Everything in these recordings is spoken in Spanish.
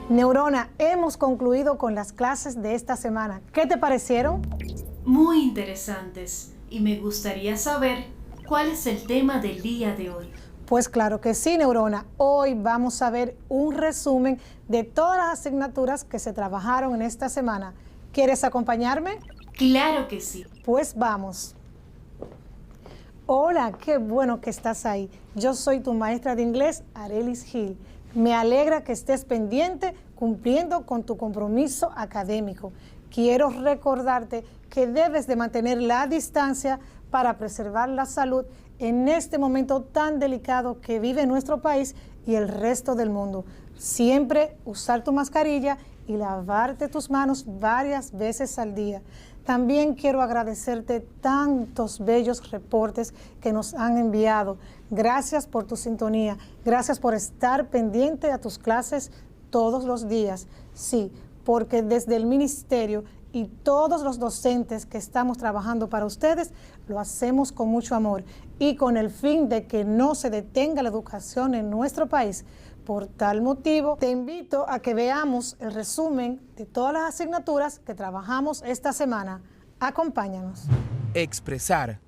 Neurona, hemos concluido con las clases de esta semana. ¿Qué te parecieron? Muy interesantes, y me gustaría saber cuál es el tema del día de hoy. Pues claro que sí, Neurona. Hoy vamos a ver un resumen de todas las asignaturas que se trabajaron en esta semana. ¿Quieres acompañarme? Claro que sí. Pues vamos. Hola, qué bueno que estás ahí. Yo soy tu maestra de inglés, Arelis Gil. Me alegra que estés pendiente cumpliendo con tu compromiso académico. Quiero recordarte que debes de mantener la distancia para preservar la salud en este momento tan delicado que vive nuestro país y el resto del mundo. Siempre usar tu mascarilla y lavarte tus manos varias veces al día. También quiero agradecerte tantos bellos reportes que nos han enviado. Gracias por tu sintonía, gracias por estar pendiente a tus clases todos los días. Sí, porque desde el ministerio y todos los docentes que estamos trabajando para ustedes, lo hacemos con mucho amor y con el fin de que no se detenga la educación en nuestro país. Por tal motivo, te invito a que veamos el resumen de todas las asignaturas que trabajamos esta semana. Acompáñanos. Expresar.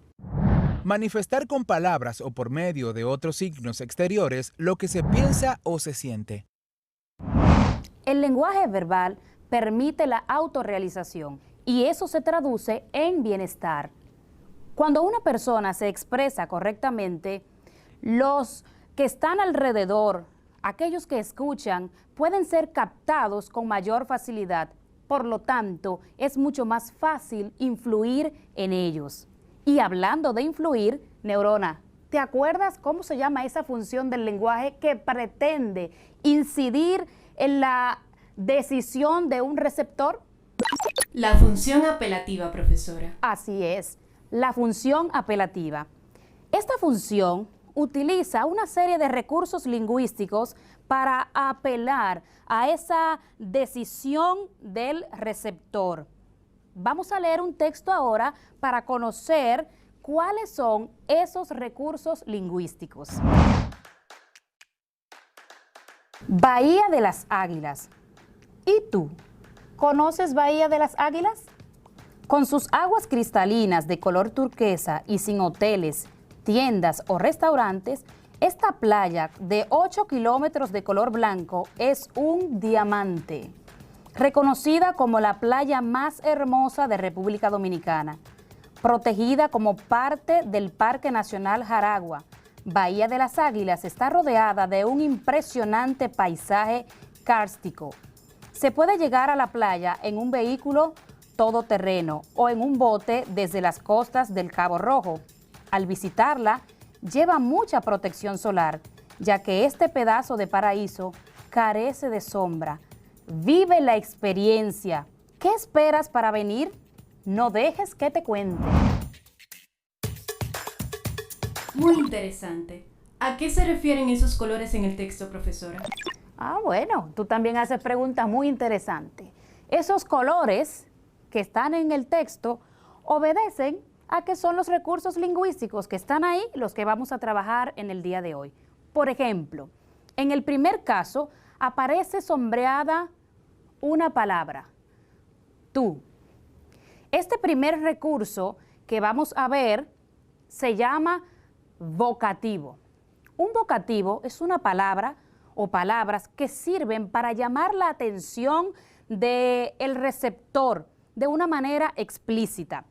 Manifestar con palabras o por medio de otros signos exteriores lo que se piensa o se siente. El lenguaje verbal permite la autorrealización y eso se traduce en bienestar. Cuando una persona se expresa correctamente, los que están alrededor, aquellos que escuchan, pueden ser captados con mayor facilidad. Por lo tanto, es mucho más fácil influir en ellos. Y hablando de influir, Neurona, ¿te acuerdas cómo se llama esa función del lenguaje que pretende incidir en la decisión de un receptor? La función apelativa, profesora. Así es, la función apelativa. Esta función utiliza una serie de recursos lingüísticos para apelar a esa decisión del receptor. Vamos a leer un texto ahora para conocer cuáles son esos recursos lingüísticos. Bahía de las Águilas. ¿Y tú? ¿Conoces Bahía de las Águilas? Con sus aguas cristalinas de color turquesa y sin hoteles, tiendas o restaurantes, esta playa de 8 kilómetros de color blanco es un diamante. Reconocida como la playa más hermosa de República Dominicana, protegida como parte del Parque Nacional Jaragua, Bahía de las Águilas está rodeada de un impresionante paisaje kárstico. Se puede llegar a la playa en un vehículo todoterreno o en un bote desde las costas del Cabo Rojo. Al visitarla, lleva mucha protección solar, ya que este pedazo de paraíso carece de sombra. Vive la experiencia. ¿Qué esperas para venir? No dejes que te cuente. Muy interesante. ¿A qué se refieren esos colores en el texto, profesora? Bueno, tú también haces preguntas muy interesantes. Esos colores que están en el texto obedecen a que son los recursos lingüísticos que están ahí, los que vamos a trabajar en el día de hoy. Por ejemplo, en el primer caso aparece sombreada una palabra, tú. Este primer recurso que vamos a ver se llama vocativo. Un vocativo es una palabra o palabras que sirven para llamar la atención del receptor de una manera explícita.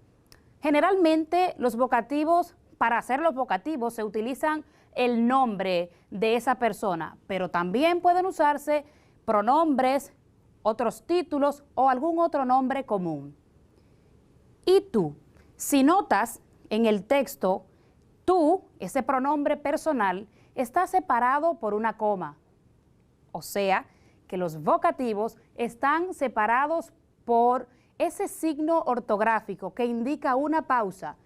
Generalmente los vocativos, para hacer los vocativos se utilizan el nombre de esa persona, pero también pueden usarse pronombres, otros títulos o algún otro nombre común. ¿Y tú? Si notas en el texto, tú, ese pronombre personal, está separado por una coma. O sea, que los vocativos están separados por ese signo ortográfico que indica una pausa.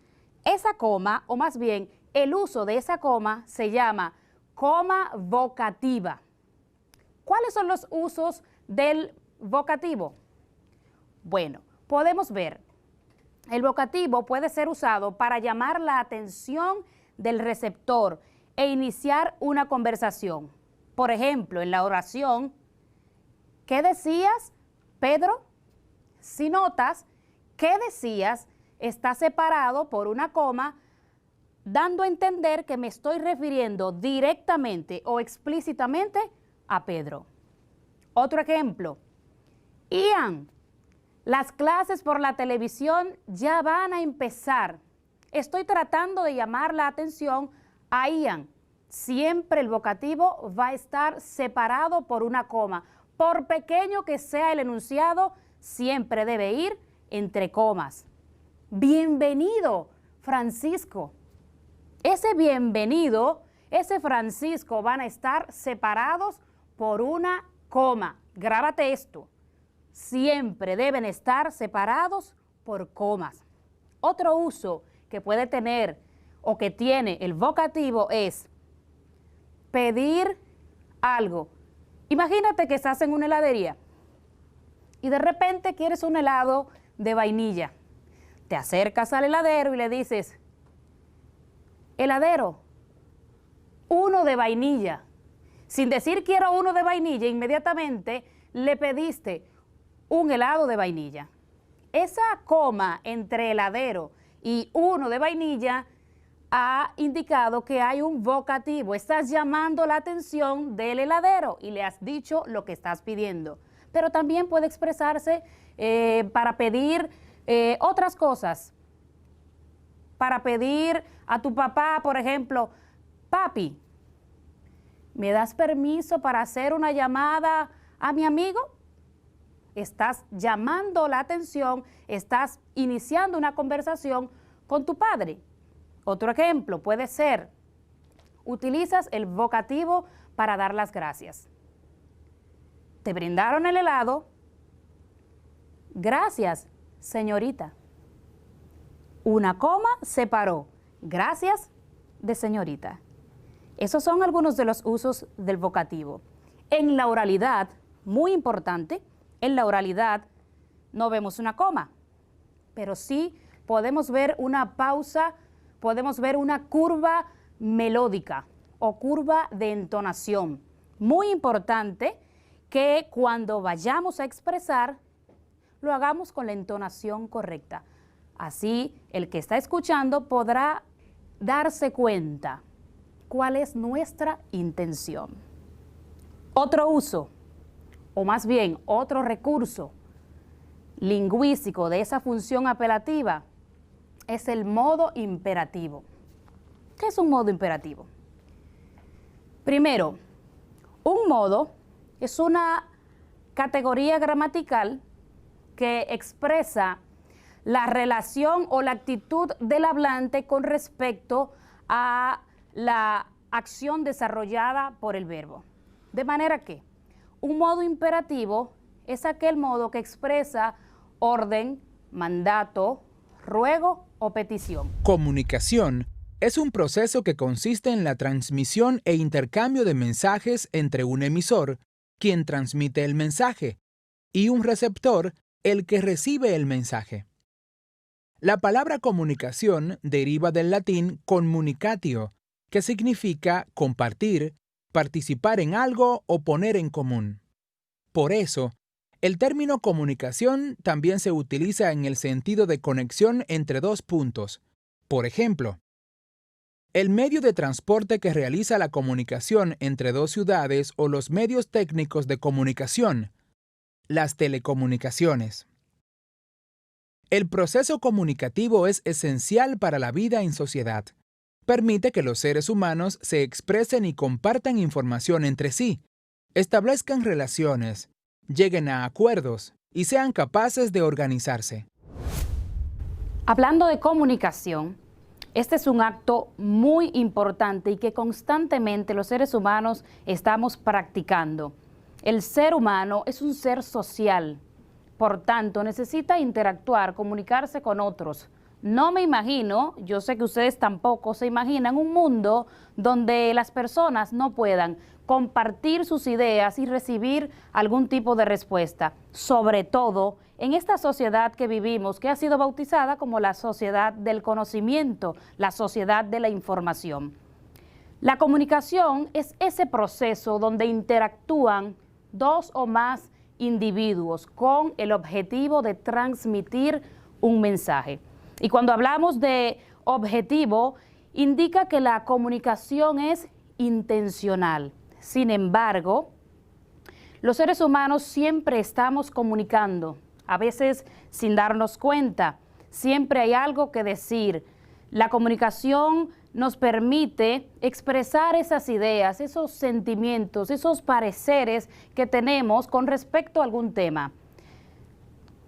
Esa coma, o más bien, el uso de esa coma se llama coma vocativa. ¿Cuáles son los usos del vocativo? Bueno, podemos ver. El vocativo puede ser usado para llamar la atención del receptor e iniciar una conversación. Por ejemplo, en la oración, ¿qué decías, Pedro? Si notas, ¿qué decías? Está separado por una coma, dando a entender que me estoy refiriendo directamente o explícitamente a Pedro. Otro ejemplo. Ian, las clases por la televisión ya van a empezar. Estoy tratando de llamar la atención a Ian. Siempre el vocativo va a estar separado por una coma. Por pequeño que sea el enunciado, siempre debe ir entre comas. Bienvenido, Francisco. Ese bienvenido, ese Francisco van a estar separados por una coma. Grábate esto. Siempre deben estar separados por comas. Otro uso que puede tener o que tiene el vocativo es pedir algo. Imagínate que estás en una heladería y de repente quieres un helado de vainilla. Te acercas al heladero y le dices, heladero, uno de vainilla. Sin decir quiero uno de vainilla, inmediatamente le pediste un helado de vainilla. Esa coma entre heladero y uno de vainilla ha indicado que hay un vocativo. Estás llamando la atención del heladero y le has dicho lo que estás pidiendo. Pero también puede expresarse para pedir otras cosas. Para pedir a tu papá, por ejemplo, papi, ¿me das permiso para hacer una llamada a mi amigo? Estás llamando la atención, estás iniciando una conversación con tu padre. Otro ejemplo puede ser, utilizas el vocativo para dar las gracias. Te brindaron el helado. Gracias, señorita. Una coma separó gracias de señorita. Esos son algunos de los usos del vocativo. En la oralidad, muy importante, en la oralidad no vemos una coma, pero sí podemos ver una pausa, podemos ver una curva melódica o curva de entonación. Muy importante que cuando vayamos a expresar, lo hagamos con la entonación correcta. Así, el que está escuchando podrá darse cuenta cuál es nuestra intención. Otro uso, o más bien otro recurso lingüístico de esa función apelativa es el modo imperativo. ¿Qué es un modo imperativo? Primero, un modo es una categoría gramatical que expresa la relación o la actitud del hablante con respecto a la acción desarrollada por el verbo. De manera que un modo imperativo es aquel modo que expresa orden, mandato, ruego o petición. Comunicación es un proceso que consiste en la transmisión e intercambio de mensajes entre un emisor, quien transmite el mensaje, y un receptor, el que recibe el mensaje. La palabra comunicación deriva del latín communicatio, que significa compartir, participar en algo o poner en común. Por eso, el término comunicación también se utiliza en el sentido de conexión entre dos puntos. Por ejemplo, el medio de transporte que realiza la comunicación entre dos ciudades o los medios técnicos de comunicación, las telecomunicaciones. El proceso comunicativo es esencial para la vida en sociedad. Permite que los seres humanos se expresen y compartan información entre sí, establezcan relaciones, lleguen a acuerdos y sean capaces de organizarse. Hablando de comunicación, este es un acto muy importante y que constantemente los seres humanos estamos practicando. El ser humano es un ser social, por tanto necesita interactuar, comunicarse con otros. No me imagino, yo sé que ustedes tampoco se imaginan un mundo donde las personas no puedan compartir sus ideas y recibir algún tipo de respuesta, sobre todo en esta sociedad que vivimos, que ha sido bautizada como la sociedad del conocimiento, la sociedad de la información. La comunicación es ese proceso donde interactúan dos o más individuos con el objetivo de transmitir un mensaje. Y cuando hablamos de objetivo, indica que la comunicación es intencional. Sin embargo, los seres humanos siempre estamos comunicando, a veces sin darnos cuenta. Siempre hay algo que decir. La comunicación nos permite expresar esas ideas, esos sentimientos, esos pareceres que tenemos con respecto a algún tema.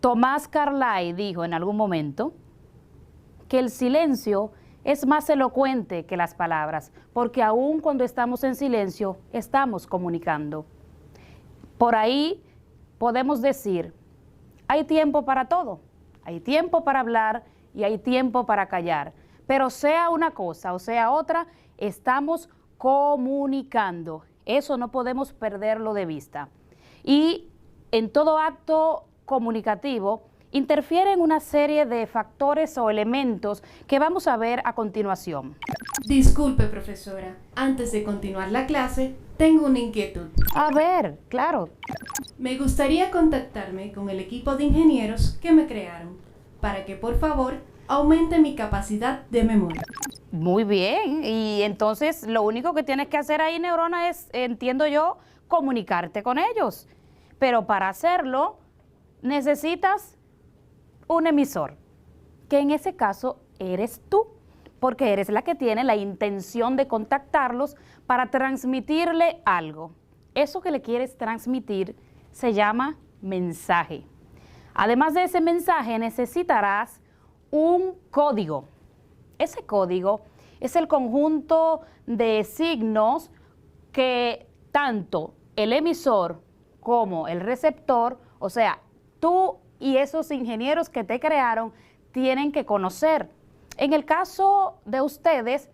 Tomás Carlyle dijo en algún momento que el silencio es más elocuente que las palabras, porque aun cuando estamos en silencio, estamos comunicando. Por ahí podemos decir, hay tiempo para todo, hay tiempo para hablar y hay tiempo para callar, pero sea una cosa o sea otra, estamos comunicando. Eso no podemos perderlo de vista. Y en todo acto comunicativo interfieren una serie de factores o elementos que vamos a ver a continuación. Disculpe, profesora. Antes de continuar la clase, tengo una inquietud. A ver, claro. Me gustaría contactarme con el equipo de ingenieros que me crearon, para que por favor aumente mi capacidad de memoria. Muy bien, y entonces lo único que tienes que hacer ahí, Neurona, es, entiendo yo, comunicarte con ellos. Pero para hacerlo, necesitas un emisor, que en ese caso eres tú, porque eres la que tiene la intención de contactarlos para transmitirle algo. Eso que le quieres transmitir se llama mensaje. Además de ese mensaje, necesitarás un código. Ese código es el conjunto de signos que tanto el emisor como el receptor, o sea, tú y esos ingenieros que te crearon, tienen que conocer. En el caso de ustedes,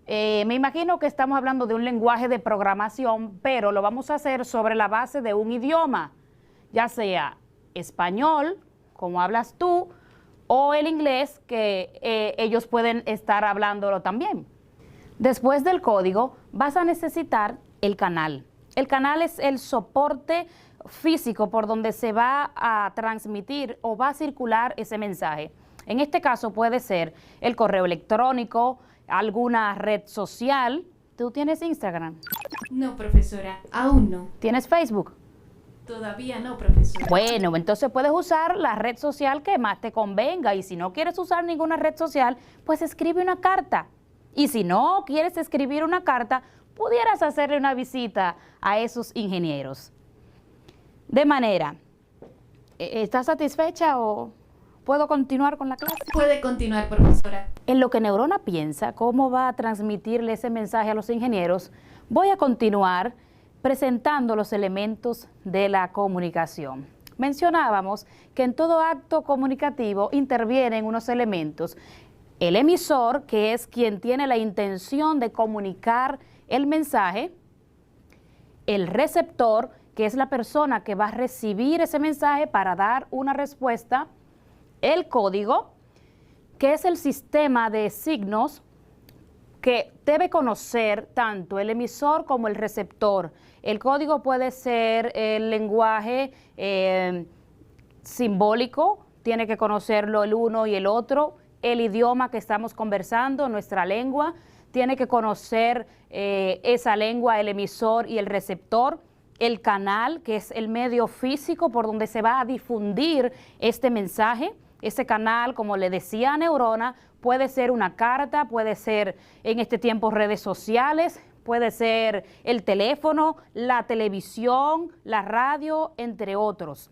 me imagino que estamos hablando de un lenguaje de programación, pero lo vamos a hacer sobre la base de un idioma, ya sea español, como hablas tú, o el inglés, que ellos pueden estar hablándolo también. Después del código, vas a necesitar el canal. El canal es el soporte físico por donde se va a transmitir o va a circular ese mensaje. En este caso puede ser el correo electrónico, alguna red social. ¿Tú tienes Instagram? No, profesora, aún no. ¿Tienes Facebook? Todavía no, profesora. Bueno, entonces puedes usar la red social que más te convenga, y si no quieres usar ninguna red social, pues escribe una carta. Y si no quieres escribir una carta, pudieras hacerle una visita a esos ingenieros. De manera, ¿estás satisfecha o puedo continuar con la clase? Puede continuar, profesora. En lo que Neurona piensa cómo va a transmitirle ese mensaje a los ingenieros, voy a continuar presentando los elementos de la comunicación. Mencionábamos que en todo acto comunicativo intervienen unos elementos. El emisor, que es quien tiene la intención de comunicar el mensaje; el receptor, que es la persona que va a recibir ese mensaje para dar una respuesta; el código, que es el sistema de signos que debe conocer tanto el emisor como el receptor. El código puede ser el lenguaje simbólico, tiene que conocerlo el uno y el otro. El idioma que estamos conversando, nuestra lengua, tiene que conocer esa lengua, el emisor y el receptor. El canal, que es el medio físico por donde se va a difundir este mensaje. Ese canal, como le decía a Neurona, puede ser una carta, puede ser en este tiempo redes sociales, puede ser el teléfono, la televisión, la radio, entre otros.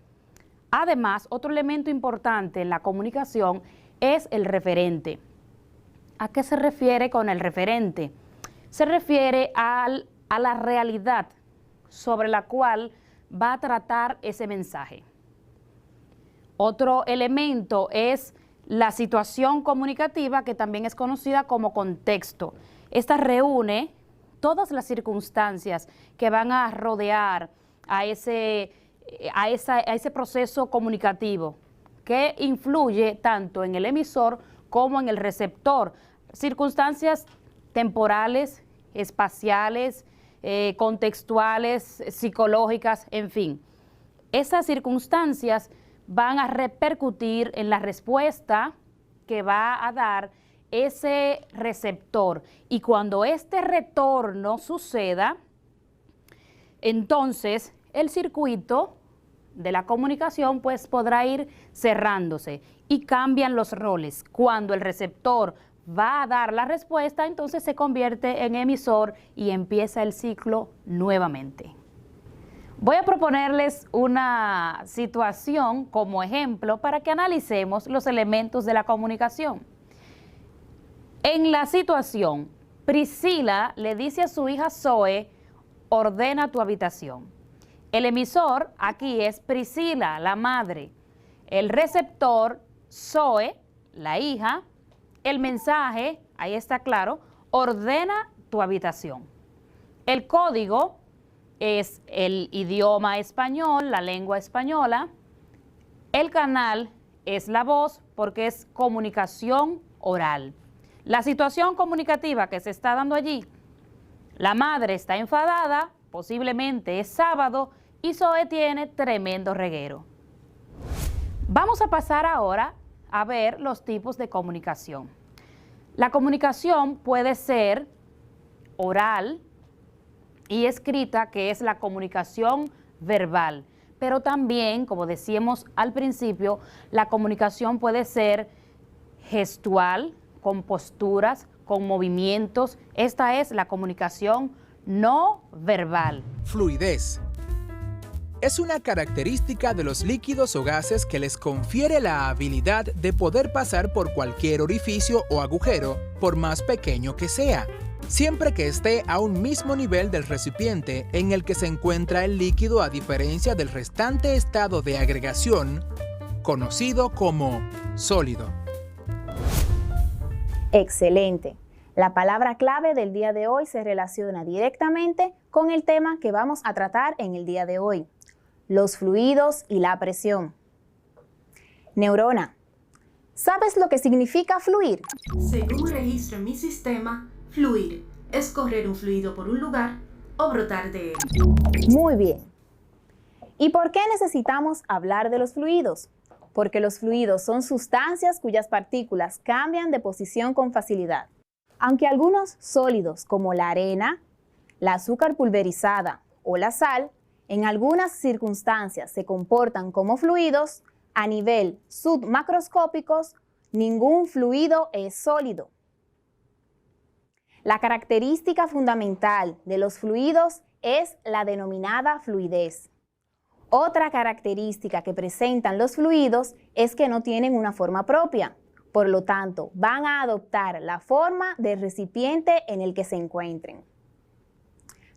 Además, otro elemento importante en la comunicación es el referente. ¿A qué se refiere con el referente? Se refiere a la realidad sobre la cual va a tratar ese mensaje. Otro elemento es la situación comunicativa, que también es conocida como contexto. Esta reúne todas las circunstancias que van a rodear a ese proceso comunicativo, que influye tanto en el emisor como en el receptor. Circunstancias temporales, espaciales, contextuales, psicológicas, en fin. esas circunstancias van a repercutir en la respuesta que va a dar ese receptor. Y cuando este retorno suceda, entonces el circuito de la comunicación pues podrá ir cerrándose y cambian los roles. Cuando el receptor va a dar la respuesta, entonces se convierte en emisor y empieza el ciclo nuevamente. Voy a proponerles una situación como ejemplo para que analicemos los elementos de la comunicación. En la situación, Priscila le dice a su hija Zoe: ordena tu habitación. El emisor aquí es Priscila, la madre. El receptor, Zoe, la hija. El mensaje, ahí está claro, ordena tu habitación. El código es el idioma español, la lengua española. El canal es la voz porque es comunicación oral. La situación comunicativa que se está dando allí: la madre está enfadada, posiblemente es sábado, y Zoe tiene tremendo reguero. Vamos a pasar ahora a ver los tipos de comunicación. La comunicación puede ser oral y escrita, que es la comunicación verbal, pero también, como decíamos al principio, la comunicación puede ser gestual, con posturas, con movimientos. Esta es la comunicación no verbal. Fluidez. Es una característica de los líquidos o gases que les confiere la habilidad de poder pasar por cualquier orificio o agujero, por más pequeño que sea, siempre que esté a un mismo nivel del recipiente en el que se encuentra el líquido, a diferencia del restante estado de agregación, conocido como sólido. Excelente. La palabra clave del día de hoy se relaciona directamente con el tema que vamos a tratar en el día de hoy: los fluidos y la presión. Neurona, ¿sabes lo que significa fluir? Según registro en mi sistema, fluir es correr un fluido por un lugar o brotar de él. Muy bien. ¿Y por qué necesitamos hablar de los fluidos? Porque los fluidos son sustancias cuyas partículas cambian de posición con facilidad. Aunque algunos sólidos, como la arena, la azúcar pulverizada o la sal, en algunas circunstancias se comportan como fluidos, a nivel submacroscópicos, ningún fluido es sólido. La característica fundamental de los fluidos es la denominada fluidez. Otra característica que presentan los fluidos es que no tienen una forma propia. Por lo tanto, van a adoptar la forma del recipiente en el que se encuentren.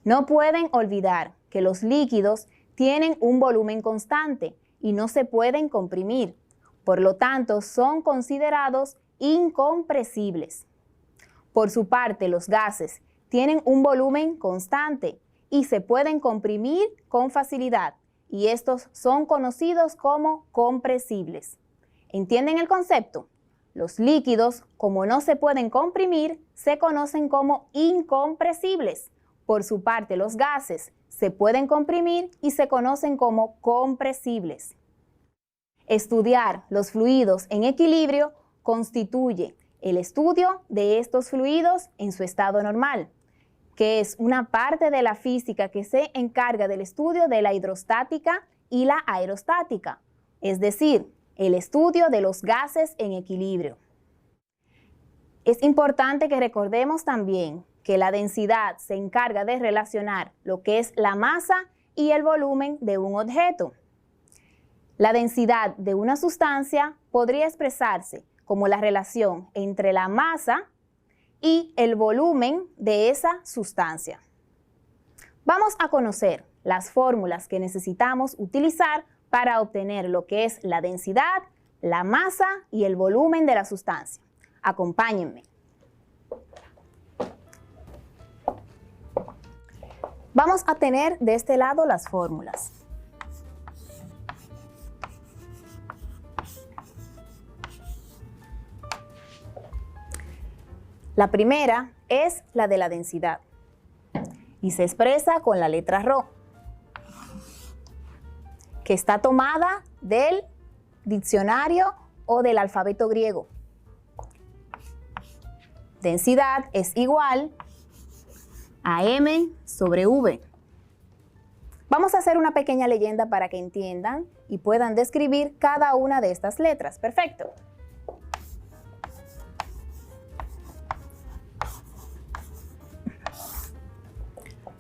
No pueden olvidar que los líquidos tienen un volumen constante y no se pueden comprimir. Por lo tanto, son considerados incompresibles. Por su parte, los gases tienen un volumen constante y se pueden comprimir con facilidad, y estos son conocidos como compresibles. ¿Entienden el concepto? Los líquidos, como no se pueden comprimir, se conocen como incompresibles. Por su parte, los gases se pueden comprimir y se conocen como compresibles. Estudiar los fluidos en equilibrio constituye el estudio de estos fluidos en su estado normal, que es una parte de la física que se encarga del estudio de la hidrostática y la aerostática, es decir, el estudio de los gases en equilibrio. Es importante que recordemos también que la densidad se encarga de relacionar lo que es la masa y el volumen de un objeto. La densidad de una sustancia podría expresarse como la relación entre la masa y el volumen de esa sustancia. Vamos a conocer las fórmulas que necesitamos utilizar para obtener lo que es la densidad, la masa y el volumen de la sustancia. Acompáñenme. Vamos a tener de este lado las fórmulas. La primera es la de la densidad y se expresa con la letra ρ. que está tomada del diccionario o del alfabeto griego. Densidad es igual a M sobre V. Vamos a hacer una pequeña leyenda para que entiendan y puedan describir cada una de estas letras. Perfecto.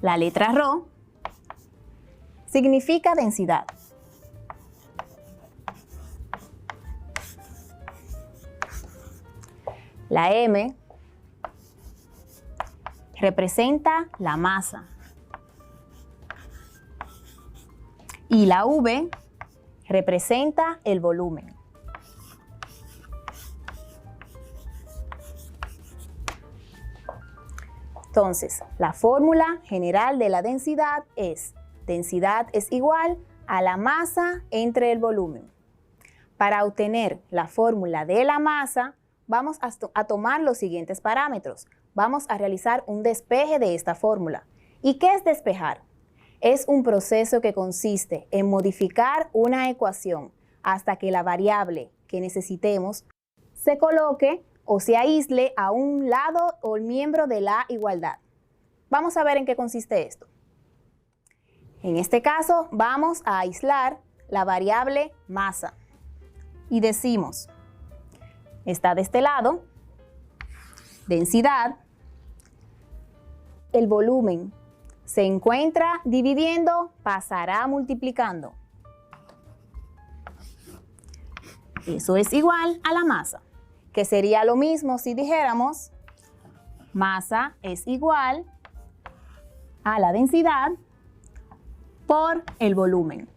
La letra Rho significa densidad. La M representa la masa. Y la V representa el volumen. Entonces, la fórmula general de la densidad es igual a la masa entre el volumen. Para obtener la fórmula de la masa, vamos a tomar los siguientes parámetros. Vamos a realizar un despeje de esta fórmula. ¿Y qué es despejar? Es un proceso que consiste en modificar una ecuación hasta que la variable que necesitemos se coloque o se aísle a un lado o miembro de la igualdad. Vamos a ver en qué consiste esto. En este caso, vamos a aislar la variable masa y decimos, está de este lado, densidad, el volumen se encuentra dividiendo, pasará multiplicando. Eso es igual a la masa, que sería lo mismo si dijéramos masa es igual a la densidad por el volumen.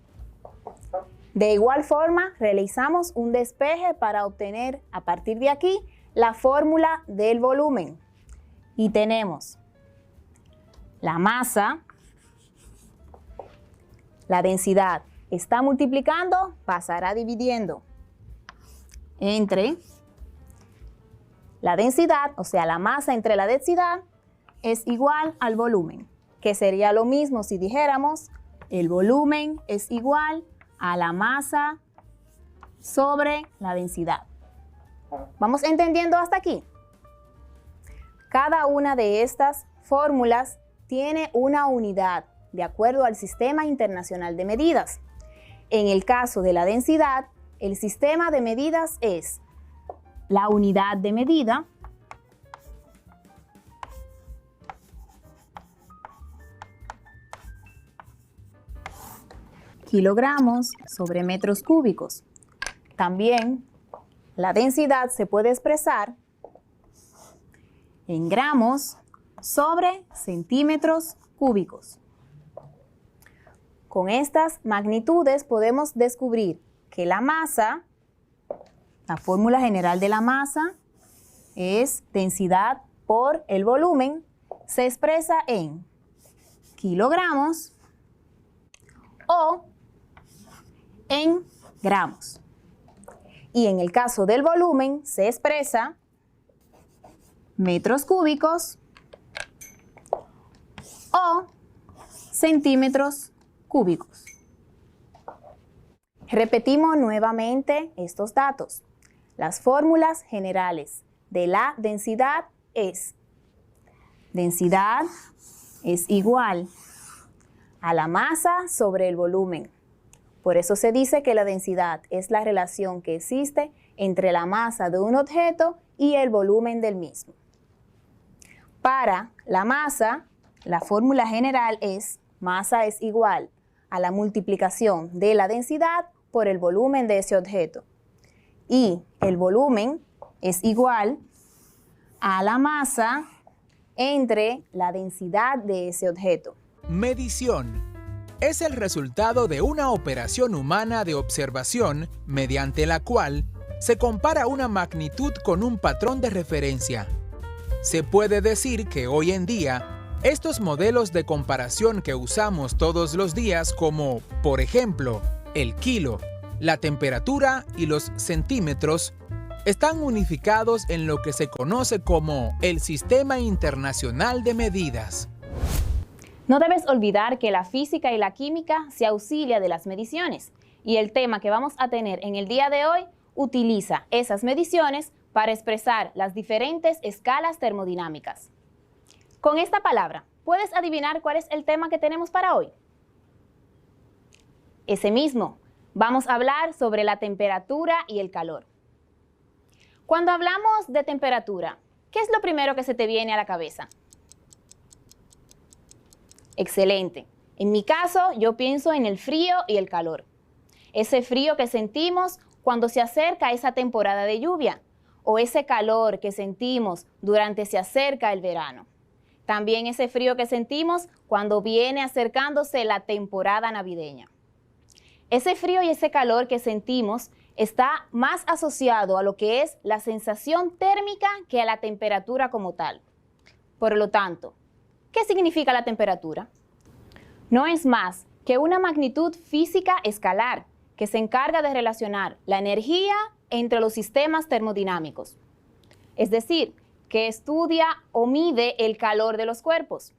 De igual forma, realizamos un despeje para obtener a partir de aquí la fórmula del volumen. Y tenemos la masa, la densidad está multiplicando, pasará dividiendo entre la densidad, o sea, la masa entre la densidad es igual al volumen, que sería lo mismo si dijéramos el volumen es igual a la masa sobre la densidad. ¿Vamos entendiendo hasta aquí? Cada una de estas fórmulas tiene una unidad de acuerdo al Sistema Internacional de Medidas. En el caso de la densidad, el sistema de medidas es la unidad de medida kilogramos sobre metros cúbicos. También la densidad se puede expresar en gramos sobre centímetros cúbicos. Con estas magnitudes podemos descubrir que la masa, la fórmula general de la masa es densidad por el volumen, se expresa en kilogramos o en gramos. Y en el caso del volumen se expresa metros cúbicos o centímetros cúbicos. Repetimos nuevamente estos datos. Las fórmulas generales de la densidad es igual a la masa sobre el volumen. Por eso se dice que la densidad es la relación que existe entre la masa de un objeto y el volumen del mismo. Para la masa, la fórmula general es masa es igual a la multiplicación de la densidad por el volumen de ese objeto. Y el volumen es igual a la masa entre la densidad de ese objeto. Medición es el resultado de una operación humana de observación mediante la cual se compara una magnitud con un patrón de referencia. Se puede decir que hoy en día, estos modelos de comparación que usamos todos los días como, por ejemplo, el kilo, la temperatura y los centímetros, están unificados en lo que se conoce como el Sistema Internacional de Medidas. No debes olvidar que la física y la química se auxilian de las mediciones. y el tema que vamos a tener en el día de hoy utiliza esas mediciones para expresar las diferentes escalas termodinámicas. Con esta palabra, ¿puedes adivinar cuál es el tema que tenemos para hoy? Ese mismo. Vamos a hablar sobre la temperatura y el calor. Cuando hablamos de temperatura, ¿qué es lo primero que se te viene a la cabeza? Excelente. En mi caso, yo pienso en el frío y el calor. Ese frío que sentimos cuando se acerca esa temporada de lluvia, o ese calor que sentimos durante se acerca el verano. También ese frío que sentimos cuando viene acercándose la temporada navideña. Ese frío y ese calor que sentimos está más asociado a lo que es la sensación térmica que a la temperatura como tal. Por lo tanto, ¿qué significa la temperatura? No es más que una magnitud física escalar que se encarga de relacionar la energía entre los sistemas termodinámicos. Es decir, que estudia o mide el calor de los cuerpos.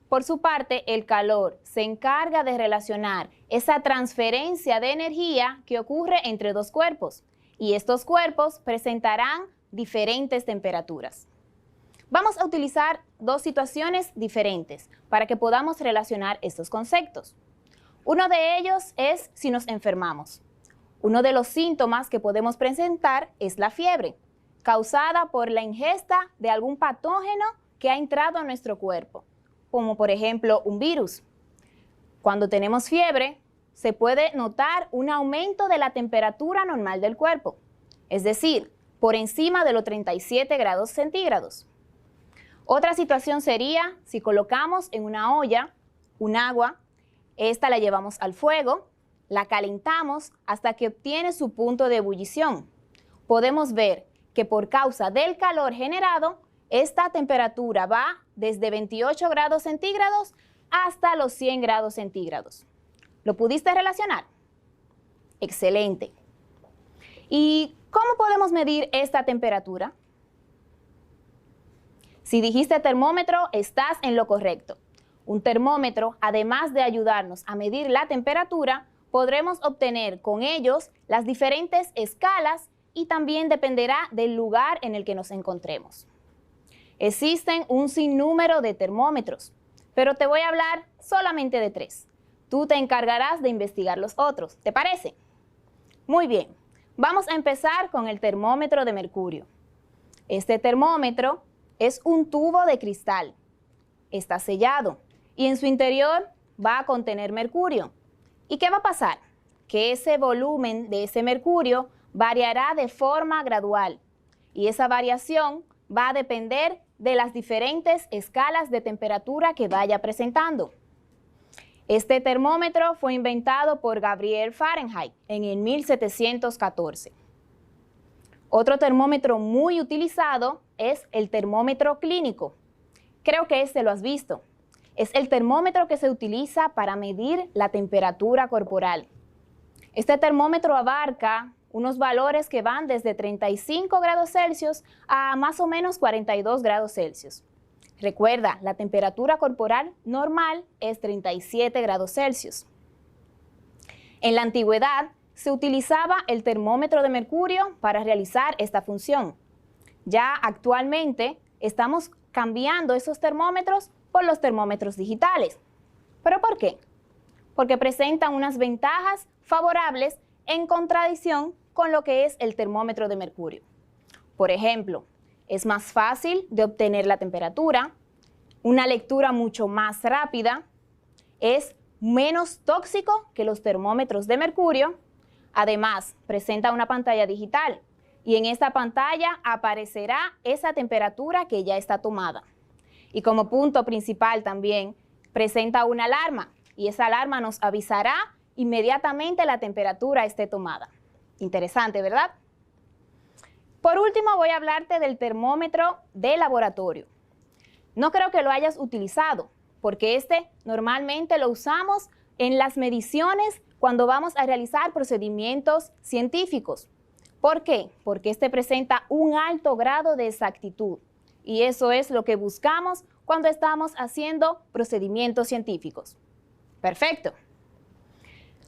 Por su parte, el calor se encarga de relacionar esa transferencia de energía que ocurre entre dos cuerpos, y estos cuerpos presentarán diferentes temperaturas. Vamos a utilizar dos situaciones diferentes para que podamos relacionar estos conceptos. Uno de ellos es si nos enfermamos. Uno de los síntomas que podemos presentar es la fiebre, causada por la ingesta de algún patógeno que ha entrado a nuestro cuerpo, como por ejemplo un virus. Cuando tenemos fiebre, se puede notar un aumento de la temperatura normal del cuerpo, es decir, por encima de los 37 grados centígrados. Otra situación sería si colocamos en una olla un agua, esta la llevamos al fuego, la calentamos hasta que obtiene su punto de ebullición. Podemos ver que por causa del calor generado, esta temperatura va desde 28 grados centígrados hasta los 100 grados centígrados. ¿Lo pudiste relacionar? Excelente. ¿Y cómo podemos medir esta temperatura? Si dijiste termómetro, estás en lo correcto. Un termómetro, además de ayudarnos a medir la temperatura, podremos obtener con ellos las diferentes escalas y también dependerá del lugar en el que nos encontremos. Existen un sinnúmero de termómetros, pero te voy a hablar solamente de 3. Tú te encargarás de investigar los otros, ¿te parece? Muy bien, vamos a empezar con el termómetro de mercurio. Este termómetro es un tubo de cristal. Está sellado y en su interior va a contener mercurio. ¿Y qué va a pasar? Que ese volumen de ese mercurio variará de forma gradual y esa variación va a depender de las diferentes escalas de temperatura que vaya presentando. Este termómetro fue inventado por Gabriel Fahrenheit en el 1714. Otro termómetro muy utilizado es el termómetro clínico. Creo que este lo has visto. Es el termómetro que se utiliza para medir la temperatura corporal. Este termómetro abarca unos valores que van desde 35 grados Celsius a más o menos 42 grados Celsius. Recuerda, la temperatura corporal normal es 37 grados Celsius. En la antigüedad se utilizaba el termómetro de mercurio para realizar esta función. Ya actualmente estamos cambiando esos termómetros por los termómetros digitales. ¿Pero por qué? Porque presentan unas ventajas favorables en contradicción con lo que es el termómetro de mercurio. Por ejemplo, es más fácil de obtener la temperatura, una lectura mucho más rápida, es menos tóxico que los termómetros de mercurio, además presenta una pantalla digital y en esta pantalla aparecerá esa temperatura que ya está tomada. Y como punto principal también presenta una alarma y esa alarma nos avisará inmediatamente la temperatura esté tomada. Interesante, ¿verdad? Por último, voy a hablarte del termómetro de laboratorio. No creo que lo hayas utilizado, porque este normalmente lo usamos en las mediciones cuando vamos a realizar procedimientos científicos. ¿Por qué? Porque este presenta un alto grado de exactitud y eso es lo que buscamos cuando estamos haciendo procedimientos científicos. Perfecto.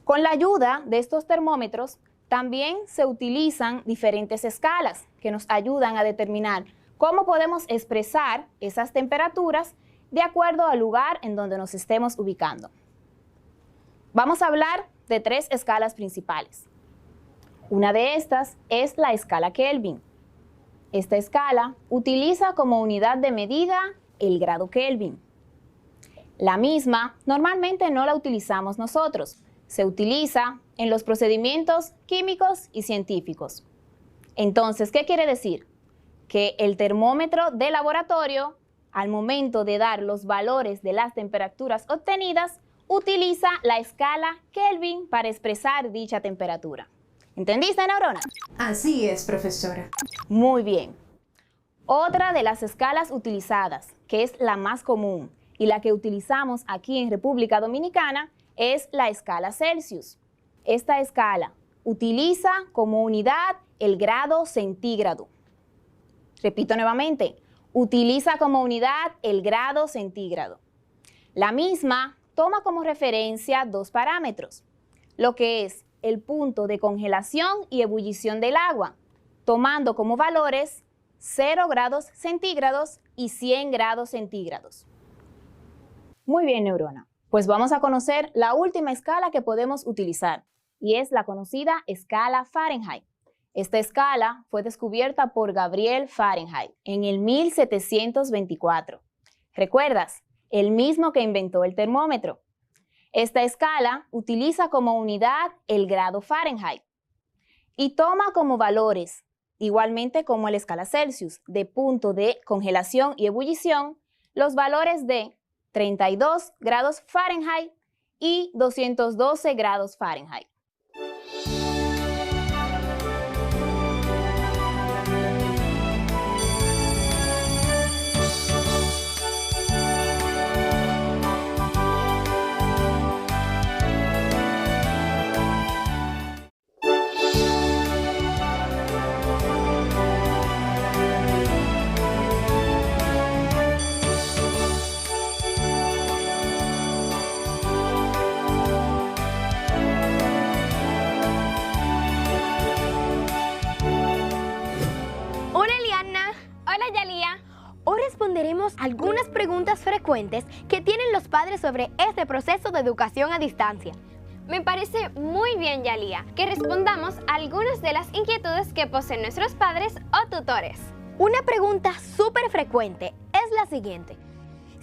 Con la ayuda de estos termómetros, también se utilizan diferentes escalas que nos ayudan a determinar cómo podemos expresar esas temperaturas de acuerdo al lugar en donde nos estemos ubicando. Vamos a hablar de 3 escalas principales. Una de estas es la escala Kelvin. Esta escala utiliza como unidad de medida el grado Kelvin. La misma normalmente no la utilizamos nosotros, se utiliza en los procedimientos químicos y científicos. Entonces, ¿qué quiere decir? Que el termómetro de laboratorio, al momento de dar los valores de las temperaturas obtenidas, utiliza la escala Kelvin para expresar dicha temperatura. ¿Entendiste, neurona? Así es, profesora. Muy bien. Otra de las escalas utilizadas, que es la más común y la que utilizamos aquí en República Dominicana, es la escala Celsius. Esta escala utiliza como unidad el grado centígrado. Repito nuevamente, utiliza como unidad el grado centígrado. La misma toma como referencia 2 parámetros, lo que es el punto de congelación y ebullición del agua, tomando como valores 0 grados centígrados y 100 grados centígrados. Muy bien, neurona. Pues vamos a conocer la última escala que podemos utilizar, y es la conocida escala Fahrenheit. Esta escala fue descubierta por Gabriel Fahrenheit en el 1724. ¿Recuerdas? El mismo que inventó el termómetro. Esta escala utiliza como unidad el grado Fahrenheit y toma como valores, igualmente como la escala Celsius, de punto de congelación y ebullición, los valores de 32 grados Fahrenheit y 212 grados Fahrenheit. Hoy responderemos algunas preguntas frecuentes que tienen los padres sobre este proceso de educación a distancia. Me parece muy bien, Yalía, que respondamos a algunas de las inquietudes que poseen nuestros padres o tutores. Una pregunta súper frecuente es la siguiente.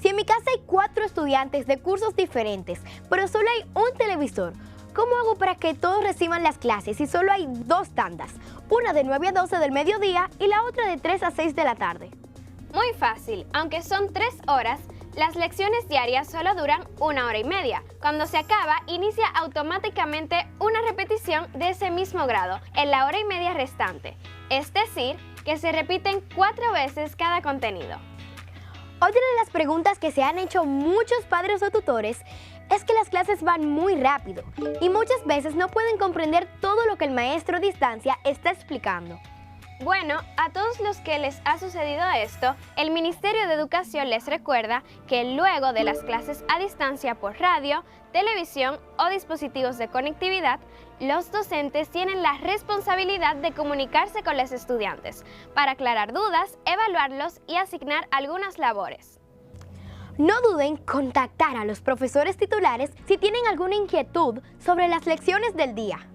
Si en mi casa hay 4 estudiantes de cursos diferentes, pero solo hay un televisor, ¿cómo hago para que todos reciban las clases si solo hay 2 tandas? Una de 9 a 12 del mediodía y la otra de 3 a 6 de la tarde. Muy fácil, aunque son 3 horas, las lecciones diarias solo duran 1 hora y media. Cuando se acaba, inicia automáticamente una repetición de ese mismo grado en la hora y media restante. Es decir, que se repiten 4 veces cada contenido. Otra de las preguntas que se han hecho muchos padres o tutores es que las clases van muy rápido y muchas veces no pueden comprender todo lo que el maestro a distancia está explicando. Bueno, a todos los que les ha sucedido esto, el Ministerio de Educación les recuerda que luego de las clases a distancia por radio, televisión o dispositivos de conectividad, los docentes tienen la responsabilidad de comunicarse con los estudiantes para aclarar dudas, evaluarlos y asignar algunas labores. No duden en contactar a los profesores titulares si tienen alguna inquietud sobre las lecciones del día.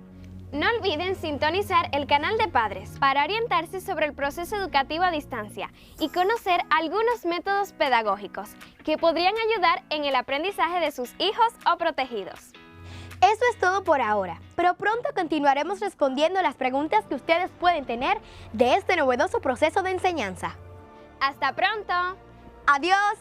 No olviden sintonizar el canal de Padres para orientarse sobre el proceso educativo a distancia y conocer algunos métodos pedagógicos que podrían ayudar en el aprendizaje de sus hijos o protegidos. Eso es todo por ahora, pero pronto continuaremos respondiendo las preguntas que ustedes pueden tener de este novedoso proceso de enseñanza. ¡Hasta pronto! ¡Adiós!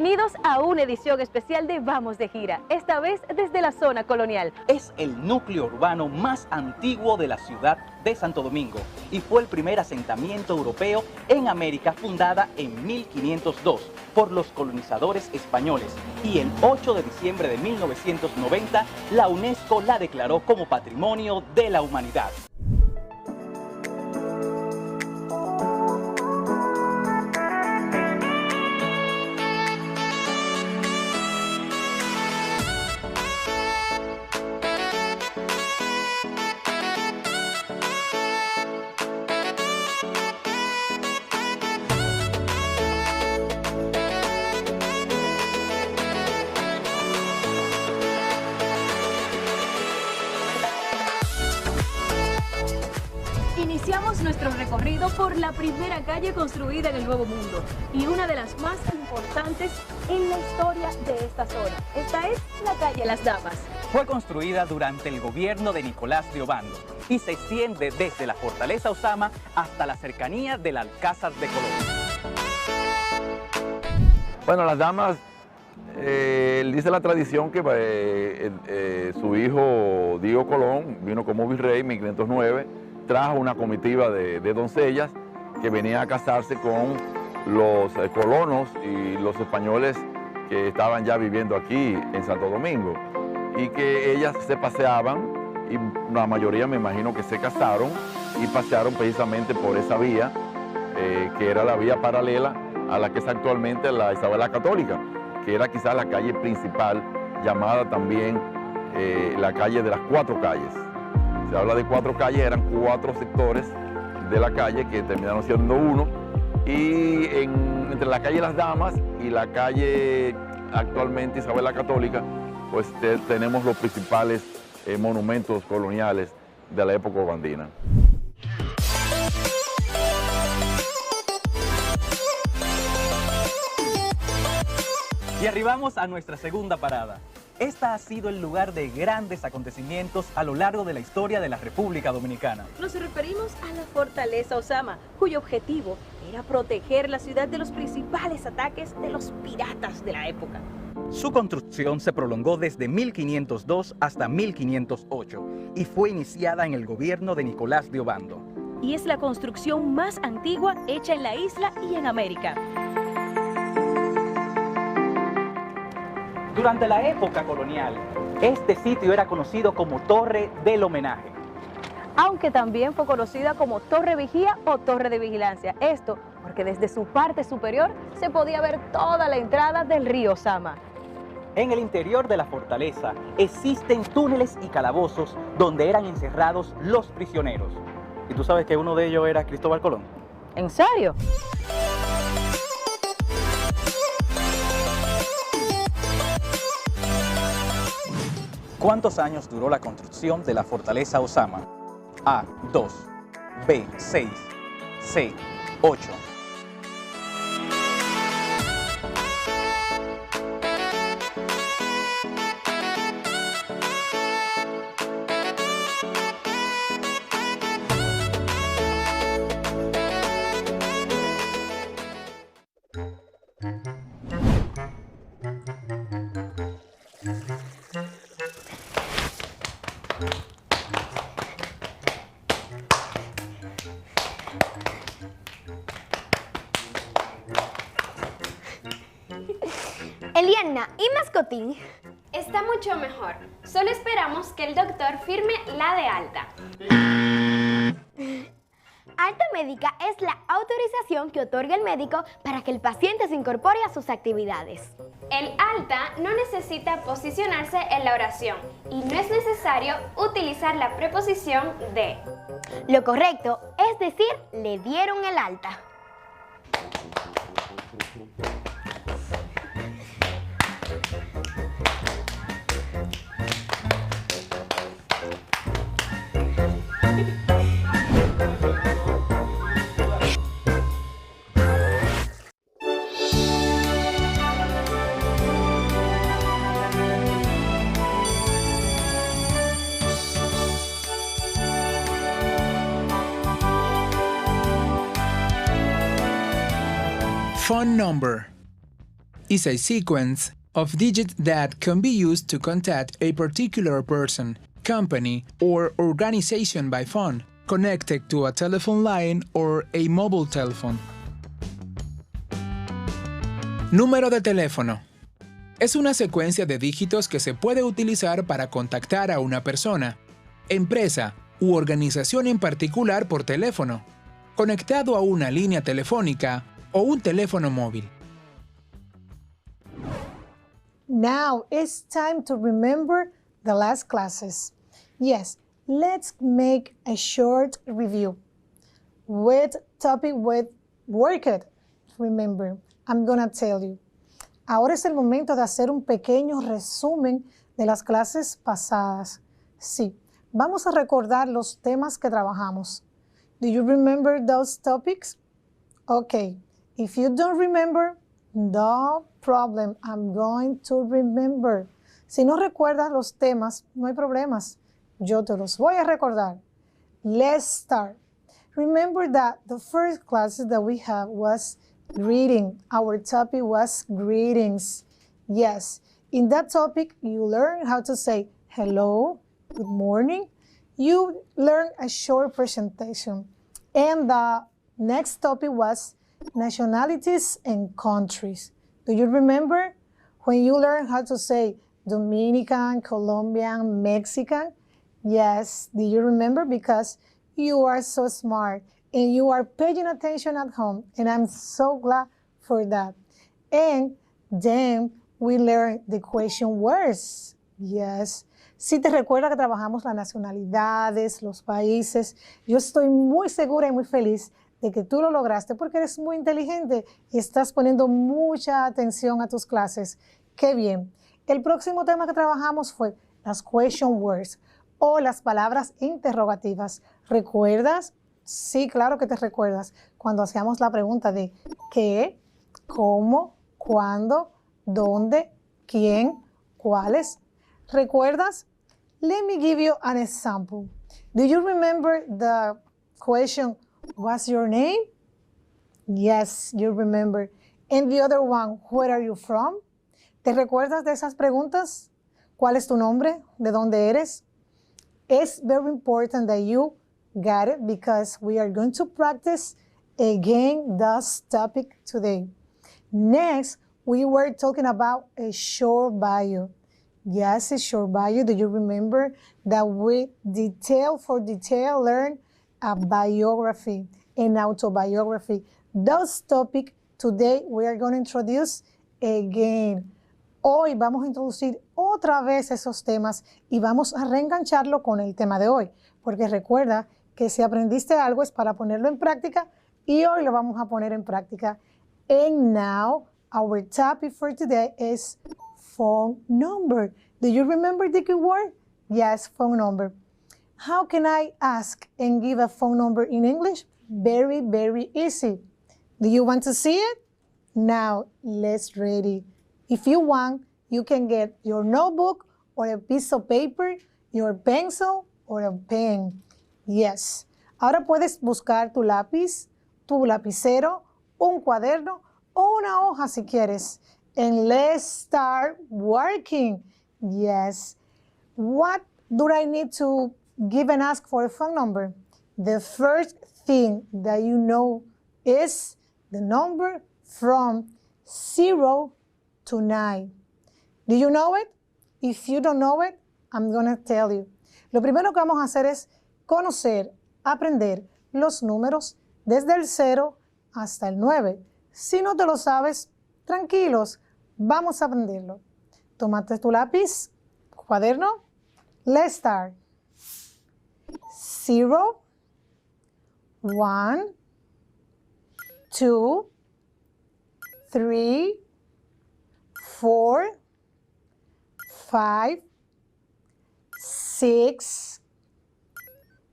Bienvenidos a una edición especial de Vamos de Gira, esta vez desde la zona colonial. Es el núcleo urbano más antiguo de la ciudad de Santo Domingo y fue el primer asentamiento europeo en América, fundada en 1502 por los colonizadores españoles, y el 8 de diciembre de 1990 la UNESCO la declaró como Patrimonio de la Humanidad. Iniciamos nuestro recorrido por la primera calle construida en el Nuevo Mundo y una de las más importantes en la historia de esta zona. Esta es la calle Las Damas. Fue construida durante el gobierno de Nicolás de Obando y se extiende desde la Fortaleza Osama hasta la cercanía del Alcázar de Colón. Bueno, Las Damas, dice la tradición que su hijo Diego Colón vino como virrey en 1509, trajo una comitiva de doncellas que venían a casarse con los colonos y los españoles que estaban ya viviendo aquí en Santo Domingo, y que ellas se paseaban, y la mayoría me imagino que se casaron y pasearon precisamente por esa vía, que era la vía paralela a la que es actualmente la Isabel la Católica, que era quizás la calle principal, llamada también la calle de las cuatro calles. Se habla de cuatro calles, eran cuatro sectores de la calle que terminaron siendo uno, y entre la calle Las Damas y la calle actualmente Isabel la Católica, pues tenemos los principales monumentos coloniales de la época obandina. Y arribamos a nuestra segunda parada. Esta ha sido el lugar de grandes acontecimientos a lo largo de la historia de la República Dominicana. Nos referimos a la Fortaleza Osama, cuyo objetivo era proteger la ciudad de los principales ataques de los piratas de la época. Su construcción se prolongó desde 1502 hasta 1508 y fue iniciada en el gobierno de Nicolás de Obando. Y es la construcción más antigua hecha en la isla y en América. Durante la época colonial, este sitio era conocido como Torre del Homenaje. Aunque también fue conocida como Torre Vigía o Torre de Vigilancia. Esto porque desde su parte superior se podía ver toda la entrada del río Osama. En el interior de la fortaleza existen túneles y calabozos donde eran encerrados los prisioneros. ¿Y tú sabes que uno de ellos era Cristóbal Colón? ¿En serio? ¿Cuántos años duró la construcción de la Fortaleza Osama? A, 2, B, 6, C, 8. Eliana, ¿y Mascotín? Está mucho mejor. Solo esperamos que el doctor firme la de alta. Alta médica es la autorización que otorga el médico para que el paciente se incorpore a sus actividades. El alta no necesita posicionarse en la oración y no es necesario utilizar la preposición de. Lo correcto es decir, le dieron el alta. Phone number. is a sequence of digits that can be used to contact a particular person, company, or organization by phone, connected to a telephone line or a mobile telephone. Número de teléfono. Es una secuencia de dígitos que se puede utilizar para contactar a una persona, empresa u organización en particular por teléfono, conectado a una línea telefónica o un teléfono móvil. Now it's time to remember the last classes. Yes, let's make a short review. What topic we worked? Remember, I'm gonna tell you. Ahora es el momento de hacer un pequeño resumen de las clases pasadas. Sí, vamos a recordar los temas que trabajamos. Do you remember those topics? Okay, if you don't remember, no problem, I'm going to remember. Si no recuerdas los temas, no hay problemas. Yo te los voy a recordar. Let's start. Remember that the first classes that we had was greeting. Our topic was greetings. Yes, in that topic, you learn how to say hello, good morning. You learn a short presentation. And the next topic was nationalities and countries. Do you remember when you learned how to say Dominican, Colombian, Mexican? Yes, do you remember? Because you are so smart and you are paying attention at home, and I'm so glad for that. And then we learned the question words. Yes. Si te recuerda que trabajamos las nacionalidades, los países, yo estoy muy segura y muy feliz de que tú lo lograste porque eres muy inteligente y estás poniendo mucha atención a tus clases. ¡Qué bien! El próximo tema que trabajamos fue las question words o las palabras interrogativas. ¿Recuerdas? Sí, claro que te recuerdas cuando hacíamos la pregunta de qué, cómo, cuándo, dónde, quién, cuáles. ¿Recuerdas? Let me give you an example. Do you remember the question, what's your name? Yes, you remember. And the other one, where are you from? ¿Te recuerdas de esas preguntas? ¿Cuál es tu nombre? ¿De dónde eres? It's very important that you got it because we are going to practice again this topic today. Next, we were talking about a short bio. Yes, a short bio. Do you remember that we detail for detail learn a biography, an autobiography? Those topics today we are going to introduce again. Hoy vamos a introducir otra vez esos temas y vamos a reengancharlo con el tema de hoy, porque recuerda que si aprendiste algo es para ponerlo en práctica y hoy lo vamos a poner en práctica. And now, our topic for today is phone number. Do you remember the keyword? Yes, phone number. How can I ask and give a phone number in English? Very, very easy. Do you want to see it? Now, let's ready. If you want, you can get your notebook or a piece of paper, your pencil or a pen. Yes. Ahora puedes buscar tu lápiz, tu lapicero, un cuaderno o una hoja si quieres. And let's start working. Yes. What do I need to give and ask for a phone number? The first thing that you know is the number from 0 to 9. Do you know it? If you don't know it, I'm going to tell you. Lo primero que vamos a hacer es conocer, aprender los números desde el 0 hasta el 9. Si no te lo sabes, tranquilos, vamos a aprenderlo. Tómate tu lápiz, cuaderno. Let's start. 0, 1, 2, 3, 4, 5, 6,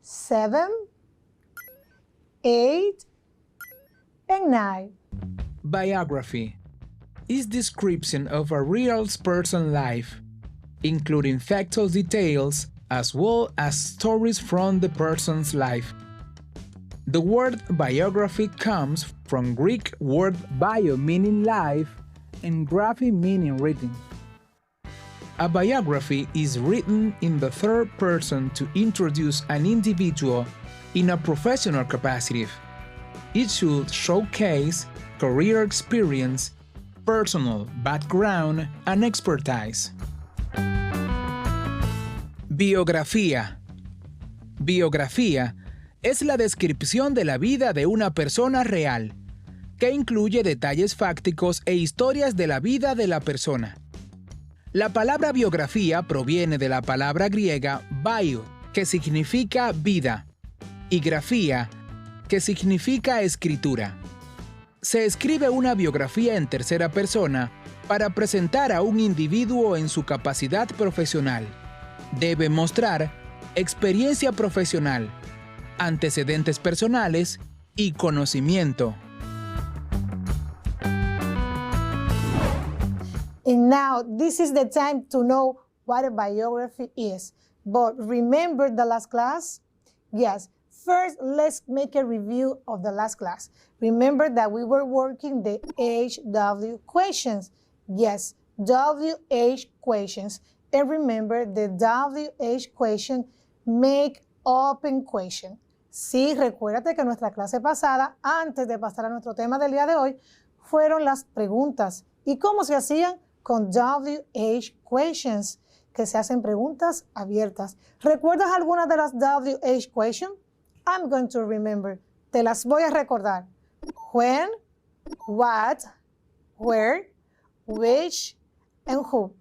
7, 8, and 9. Biography is description of a real person's life, including factual details as well as stories from the person's life. The word biography comes from Greek word bio, meaning life, and graphy meaning written. A biography is written in the third person to introduce an individual in a professional capacity. It should showcase career experience, personal background, and expertise. Biografía. Biografía es la descripción de la vida de una persona real, que incluye detalles fácticos e historias de la vida de la persona. La palabra biografía proviene de la palabra griega bio, que significa vida, y grafía, que significa escritura. Se escribe una biografía en tercera persona para presentar a un individuo en su capacidad profesional. Debe mostrar experiencia profesional, antecedentes personales y conocimiento. And now, this is the time to know what a biography is. But remember the last class? Yes. First, let's make a review of the last class. Remember that we were working the HW questions. Yes, WH questions. And remember, the WH question make open question. Sí, recuérdate que nuestra clase pasada, antes de pasar a nuestro tema del día de hoy, fueron las preguntas. ¿Y cómo se hacían? Con WH questions, que se hacen preguntas abiertas. ¿Recuerdas algunas de las WH questions? I'm going to remember. Te las voy a recordar. When, what, where, which, and who.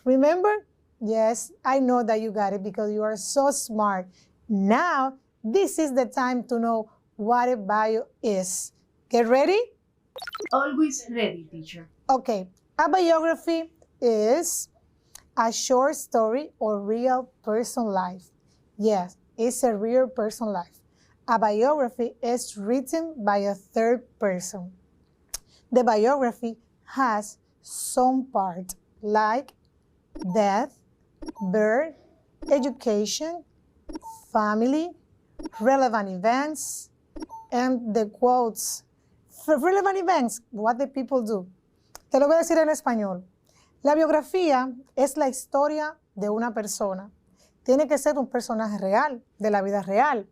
Remember? Yes, I know that you got it because you are so smart. Now, this is the time to know what a bio is. Get ready? Always ready, teacher. Okay, a biography is a short story or real person life. Yes, it's a real person life. A biography is written by a third person. The biography has some part like death, birth, education, family, relevant events, and the quotes. For relevant events, what the people do. Te lo voy a decir en español. La biografía es la historia de una persona. Tiene que ser un personaje real, de la vida real.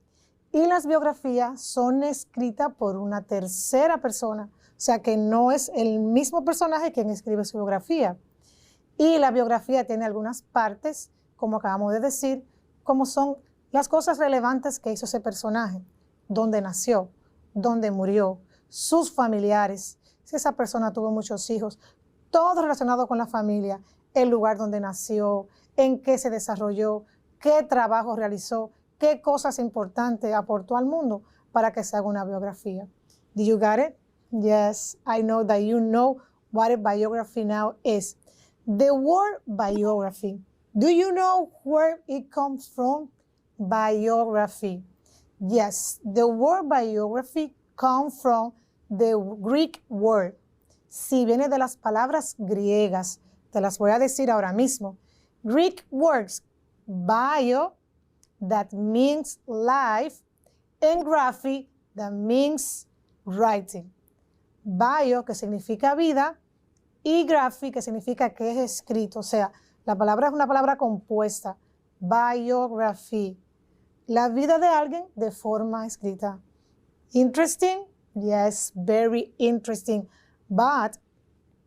Y las biografías son escritas por una tercera persona. O sea que no es el mismo personaje quien escribe su biografía. Y la biografía tiene algunas partes, como acabamos de decir, como son las cosas relevantes que hizo ese personaje. Dónde nació, dónde murió, sus familiares, si esa persona tuvo muchos hijos, todo relacionado con la familia, el lugar donde nació, en qué se desarrolló, qué trabajo realizó, qué cosas importantes aportó al mundo para que se haga una biografía. Did you got it? Yes, I know that you know what a biography now is. The word biography, do you know where it comes from? Biography. Yes, the word biography comes from the Greek word. Sí, viene de las palabras griegas. Te las voy a decir ahora mismo. Greek words, bio, that means life, and graphy, that means writing. Bio, que significa vida, y graphy, que significa que es escrito. O sea, la palabra es una palabra compuesta. Biography. La vida de alguien de forma escrita. Interesting? Yes, very interesting. But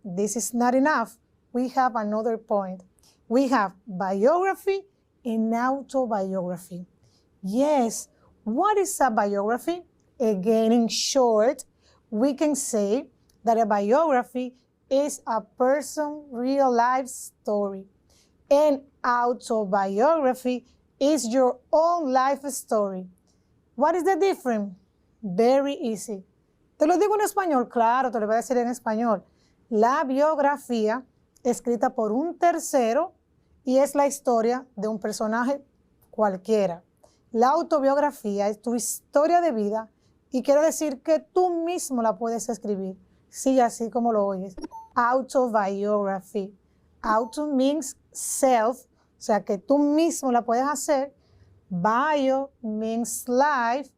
this is not enough. We have another point. We have biography and autobiography. Yes, what is a biography? Again, in short, we can say that a biography is a person's real life story. And autobiography is your own life story. What is the difference? Very easy. Te lo digo en español, claro, te lo voy a decir en español. La biografía, escrita por un tercero, y es la historia de un personaje cualquiera. La autobiografía es tu historia de vida y quiere decir que tú mismo la puedes escribir. Sí, así como lo oyes. Autobiography. Auto means self, o sea que tú mismo la puedes hacer. Bio means life.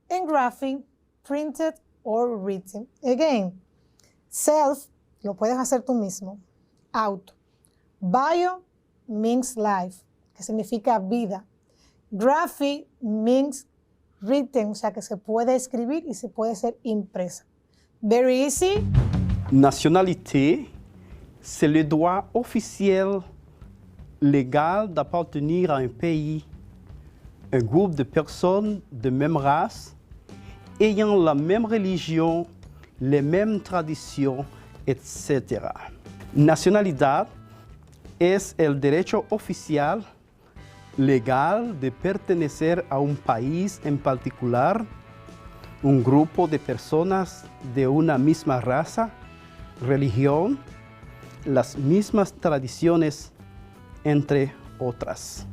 And graphic, printed or written. Again, self lo puedes hacer tú mismo. Auto. Bio means life, que significa vida. Graphic means written, o sea que se puede escribir y se puede ser impresa. Very easy. Nationalité, c'est le droit officiel légal d'appartenir à un pays, un groupe de personnes de même race, ayant la même religion, les mêmes traditions, etc. Nacionalidad es el derecho oficial legal de pertenecer a un país en particular, un grupo de personas de una misma raza, religión, las mismas tradiciones, entre otras.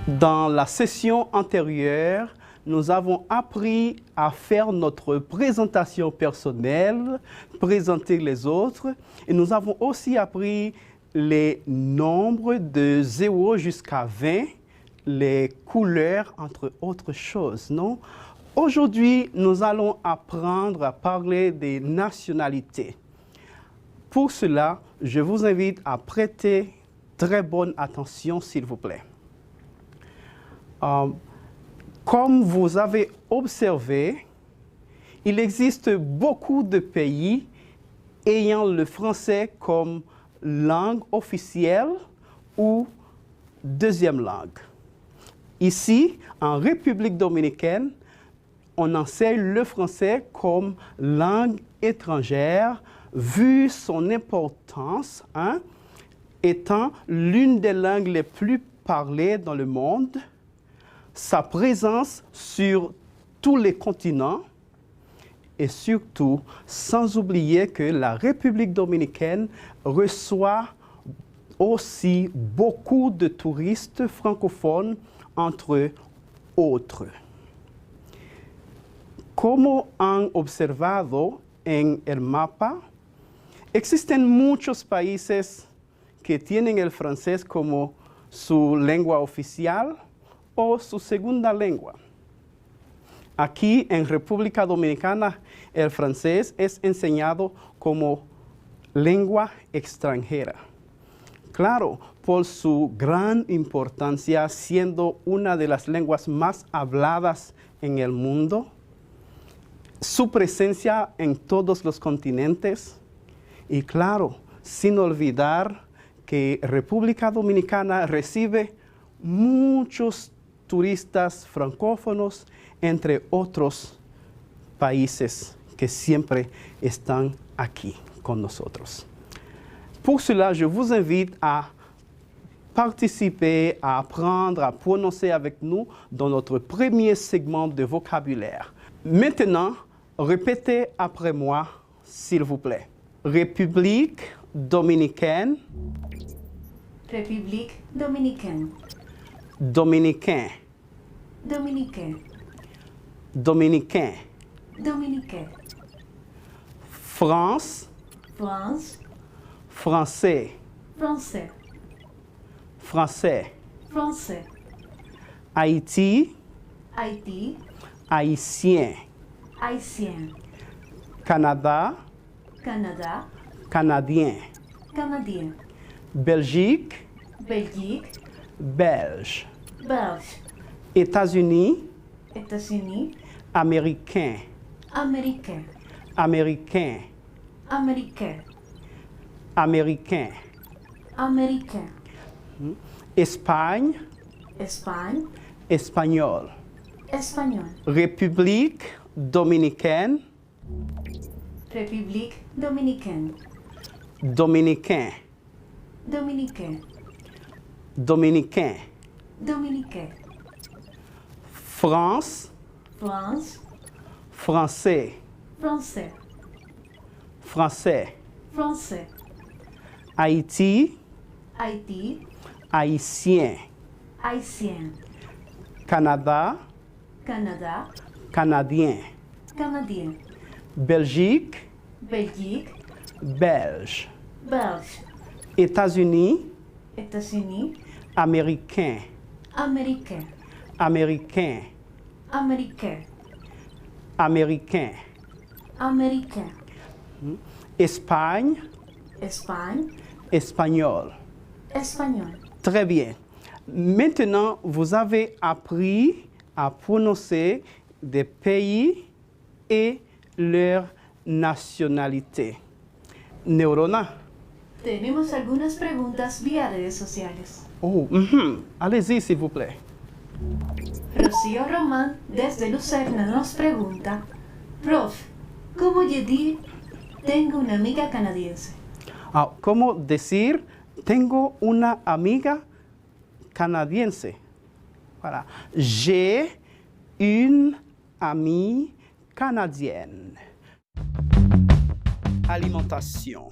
Dans la session antérieure, nous avons appris à faire notre présentation personnelle, présenter les autres, et nous avons aussi appris les nombres de 0 jusqu'à 20, les couleurs, entre autres choses, non? Aujourd'hui, nous allons apprendre à parler des nationalités. Pour cela, je vous invite à prêter très bonne attention, s'il vous plaît. Comme vous avez observé, il existe beaucoup de pays ayant le français comme langue officielle ou deuxième langue. Ici, en République dominicaine, on enseigne le français comme langue étrangère, vu son importance, étant l'une des langues les plus parlées dans le monde, sa présence sur tous les continents et surtout, sans oublier que la République dominicaine reçoit aussi beaucoup de touristes francophones, entre autres. Como han observado en el mapa, existen muchos países que tienen el francés como su lengua oficial o su segunda lengua. Aquí en República Dominicana, el francés es enseñado como lengua extranjera. Claro, por su gran importancia, siendo una de las lenguas más habladas en el mundo, su presencia en todos los continentes y claro, sin olvidar que República Dominicana recibe muchos turistas francófonos, entre otros países que siempre están aquí con nosotros. Pour cela, je vous invite à participer, à apprendre, à prononcer avec nous dans notre premier segment de vocabulaire. Maintenant, répétez après moi, s'il vous plaît. République dominicaine. République dominicaine. Dominicain. Dominicain. Dominicain. Dominicain. France. France. Français. Français. Français. Français. Haïti. Haïti. Haïtien. Haïtien. Canada. Canada. Canadien. Canadien. Belgique. Belgique. Belge. Belge. États-Unis. États-Unis. Américain. Américain. Américain. Américain. Américain. Américain. Espagne. Espagne. Espagnol. Espagnol. République dominicaine. République dominicaine. Dominicain. Dominicain. Dominicain. Dominicain. France. France. Français. Français. Français. Français. Haïti. Haïti. Haïtien. Haïtien. Canada. Canada. Canadien. Canadien. Belgique. Belgique. Belge. Belge. États-Unis. États-Unis. Américain. Américain. Américain. Américain. Américain. Américain. Espagne, Espagne. espagnol. Espagnol. Très bien. Maintenant, vous avez appris à prononcer des pays et leur nationalité. Neurona. Tenemos algunas preguntas vía redes sociales. Oh, allez-y, s'il vous plaît. Rocío Román, desde Lucerna, nos pregunta, Prof, ¿cómo decir tengo una amiga canadiense? ¿Cómo decir tengo una amiga canadiense? Voilà. J'ai une amie canadienne. Alimentation.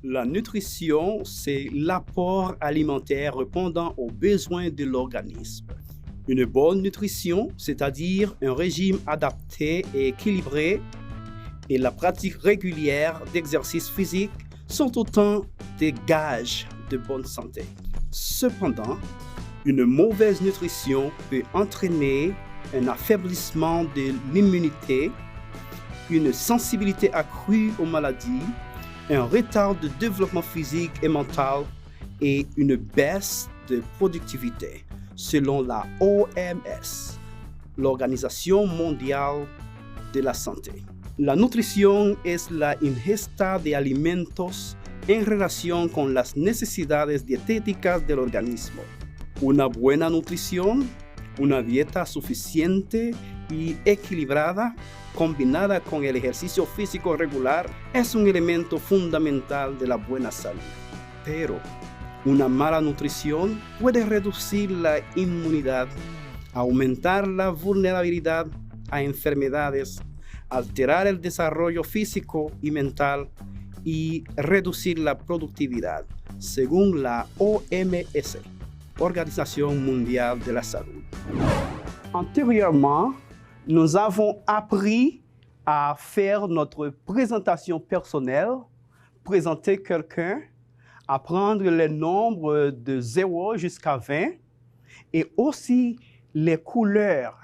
La nutrition, c'est l'apport alimentaire répondant aux besoins de l'organisme. Une bonne nutrition, c'est-à-dire un régime adapté et équilibré, et la pratique régulière d'exercice physique sont autant des gages de bonne santé. Cependant, une mauvaise nutrition peut entraîner un affaiblissement de l'immunité, une sensibilité accrue aux maladies, un retard de développement physique et mental et une baisse de productivité, selon la OMS, l'Organisation mondiale de la santé. La nutrición es la ingesta de alimentos en relación con las necesidades dietéticas del organismo. Una buena nutrición, una dieta suficiente y equilibrada, combinada con el ejercicio físico regular, es un elemento fundamental de la buena salud. Pero una mala nutrición puede reducir la inmunidad, aumentar la vulnerabilidad a enfermedades, alterar el desarrollo físico y mental y reducir la productividad, según la OMS, Organisation mondiale de la Salud. Antérieurement, nous avons appris à faire notre présentation personnelle, présenter quelqu'un, apprendre les nombres de 0 jusqu'à 20 et aussi les couleurs.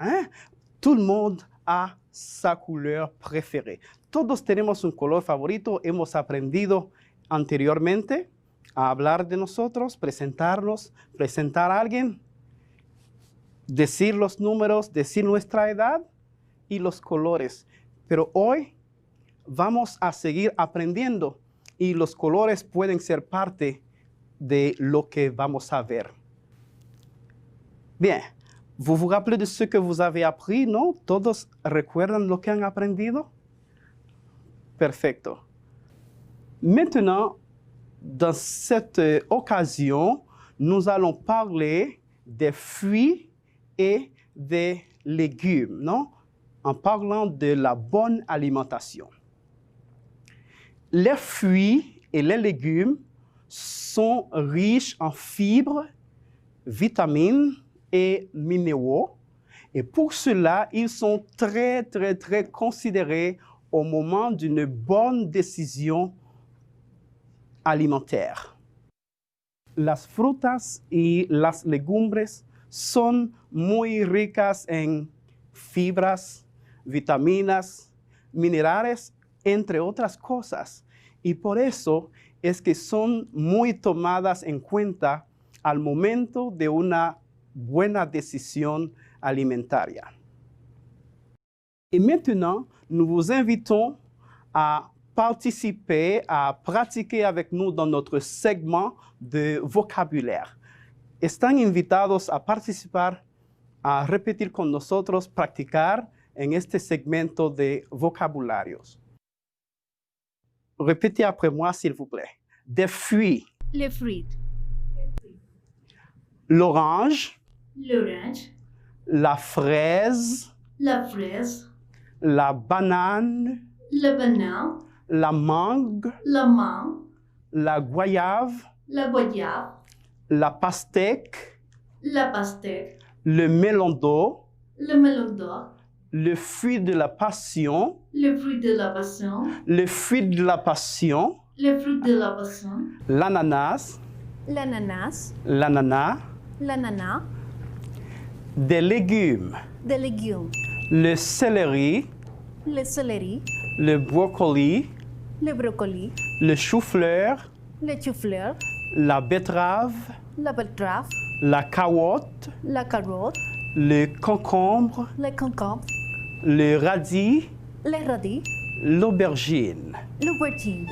Tout le monde a sa couleur préférée. Todos tenemos un color favorito. Hemos aprendido anteriormente a hablar de nosotros, presentarnos, presentar a alguien, decir los números, decir nuestra edad y los colores. Pero hoy vamos a seguir aprendiendo y los colores pueden ser parte de lo que vamos a ver. Bien, vous vous rappelez de ce que vous avez appris, non? ¿Todos recuerdan lo que han aprendido? Perfecto. Maintenant, dans cette occasion, nous allons parler des fruits et des légumes, non? En parlant de la bonne alimentation. Les fruits et les légumes sont riches en fibres, vitamines et minéraux. Et pour cela, ils sont très, très, très considérés au moment d'une bonne décision alimentaire. Las frutas y las legumbres son muy ricas en fibras, vitaminas, minerales, entre otras cosas. Y por eso es que son muy tomadas en cuenta al momento de una buena decisión alimentaria. Et maintenant, nous vous invitons à participer, à pratiquer avec nous dans notre segment de vocabulaire. Están invitados a participar, a repetir con nosotros, practicar en este segmento de vocabularios. Répétez après moi, s'il vous plaît. Des fruits. Les fruits. L'orange. L'orange. La fraise. La fraise. La banane. La banane. La mangue. La mangue. La goyave. La goyave. La pastèque. La pastèque. Le melon d'eau. Le melon d'eau. Le fruit de la passion. Le fruit de la passion. Le fruit de la passion. Le fruit de la passion. L'ananas. L'ananas. L'ananas. L'ananas. Des légumes. Des légumes. Le céleri. Le céleri. le brocoli, le brocoli, le chou-fleur, le chou-fleur, la betterave, la betterave, la carotte, la carotte, le concombre, le concombre, le radis, le radis, l'aubergine. l'aubergine.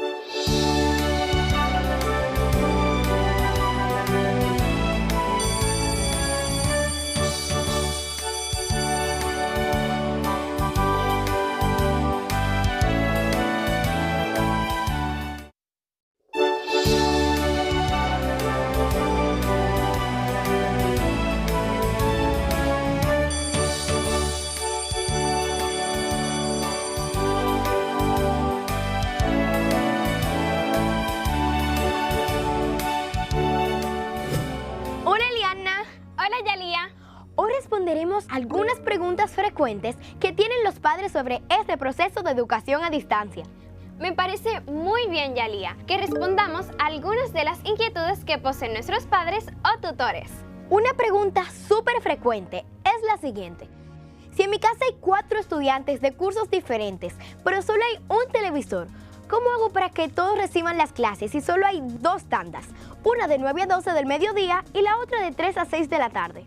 Hoy responderemos algunas preguntas frecuentes que tienen los padres sobre este proceso de educación a distancia. Me parece muy bien, Yalía, que respondamos a algunas de las inquietudes que poseen nuestros padres o tutores. Una pregunta súper frecuente es la siguiente. Si en mi casa hay 4 estudiantes de cursos diferentes, pero solo hay un televisor, ¿cómo hago para que todos reciban las clases si solo hay 2 tandas? Una de 9 a 12 del mediodía y la otra de 3 a 6 de la tarde.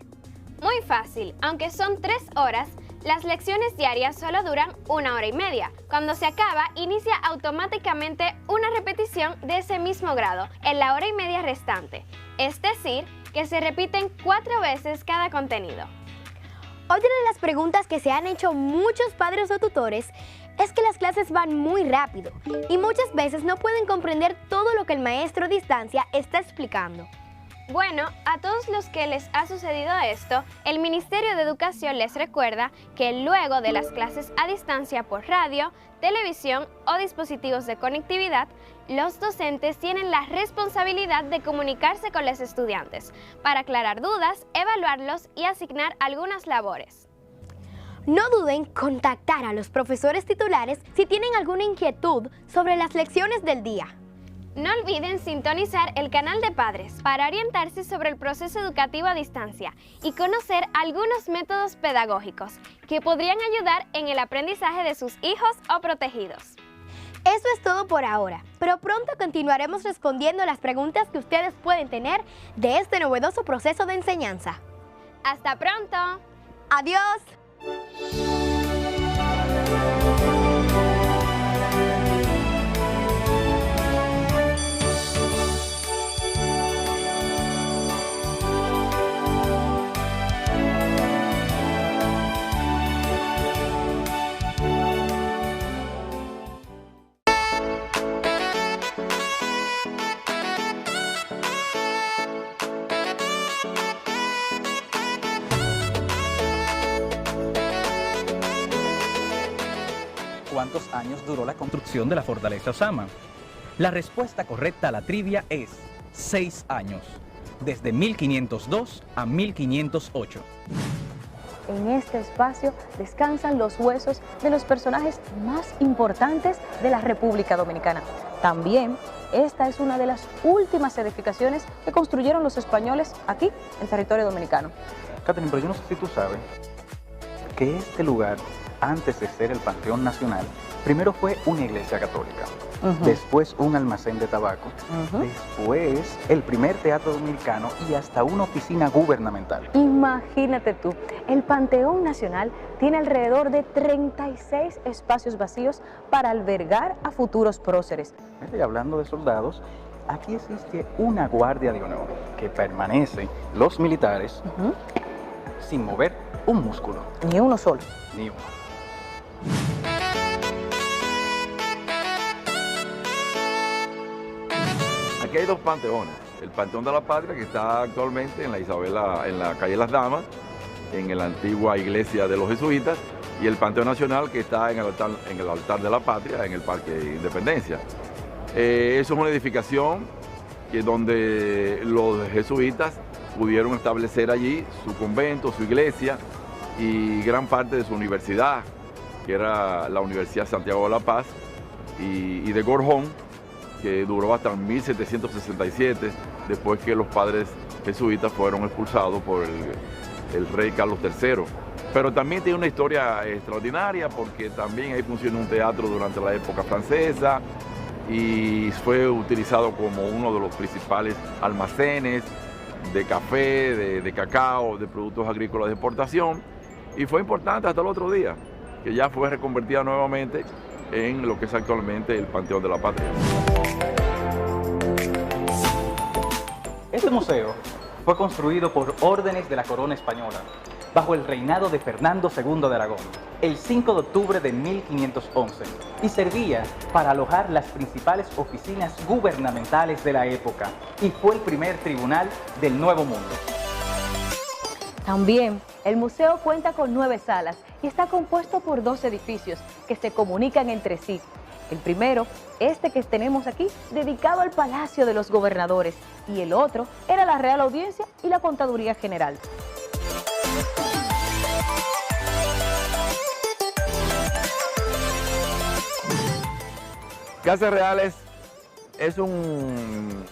Muy fácil, aunque son 3 horas, las lecciones diarias solo duran 1 hora y media. Cuando se acaba, inicia automáticamente una repetición de ese mismo grado en la hora y media restante. Es decir, que se repiten 4 veces cada contenido. Otra de las preguntas que se han hecho muchos padres o tutores es que las clases van muy rápido y muchas veces no pueden comprender todo lo que el maestro a distancia está explicando. Bueno, a todos los que les ha sucedido esto, el Ministerio de Educación les recuerda que luego de las clases a distancia por radio, televisión o dispositivos de conectividad, los docentes tienen la responsabilidad de comunicarse con los estudiantes para aclarar dudas, evaluarlos y asignar algunas labores. No duden en contactar a los profesores titulares si tienen alguna inquietud sobre las lecciones del día. No olviden sintonizar el canal de Padres para orientarse sobre el proceso educativo a distancia y conocer algunos métodos pedagógicos que podrían ayudar en el aprendizaje de sus hijos o protegidos. Eso es todo por ahora, pero pronto continuaremos respondiendo las preguntas que ustedes pueden tener de este novedoso proceso de enseñanza. ¡Hasta pronto! ¡Adiós! ¿Cuántos años duró la construcción de la fortaleza Osama? La respuesta correcta a la trivia es 6 años, desde 1502 a 1508. En este espacio descansan los huesos de los personajes más importantes de la República Dominicana. También, esta es una de las últimas edificaciones que construyeron los españoles aquí, en territorio dominicano. Catherine, pero yo no sé si tú sabes que este lugar, antes de ser el Panteón Nacional, primero fue una iglesia católica, después un almacén de tabaco, después el primer teatro dominicano y hasta una oficina gubernamental. Imagínate tú, el Panteón Nacional tiene alrededor de 36 espacios vacíos para albergar a futuros próceres. Y hablando de soldados, aquí existe una guardia de honor que permanece los militares sin mover un músculo. Ni uno solo. Ni uno. Aquí hay 2 panteones. El Panteón de la Patria, que está actualmente en la calle Las Damas, en la antigua iglesia de los jesuitas, y el Panteón Nacional, que está en el altar de la Patria, en el Parque Independencia. Eso es una edificación donde los jesuitas pudieron establecer allí su convento, su iglesia y gran parte de su universidad, que era la Universidad Santiago de la Paz y de Gorjón, que duró hasta 1767, después que los padres jesuitas fueron expulsados por el rey Carlos III. Pero también tiene una historia extraordinaria porque también ahí funcionó un teatro durante la época francesa y fue utilizado como uno de los principales almacenes de café, de cacao, de productos agrícolas de exportación, y fue importante hasta el otro día, que ya fue reconvertida nuevamente en lo que es actualmente el Panteón de la Patria. Este museo fue construido por órdenes de la corona española, bajo el reinado de Fernando II de Aragón, el 5 de octubre de 1511, y servía para alojar las principales oficinas gubernamentales de la época, y fue el primer tribunal del Nuevo Mundo. También, el museo cuenta con 9 salas y está compuesto por 2 edificios que se comunican entre sí. El primero, este que tenemos aquí, dedicado al Palacio de los Gobernadores, y el otro era la Real Audiencia y la Contaduría General. Casas Reales es un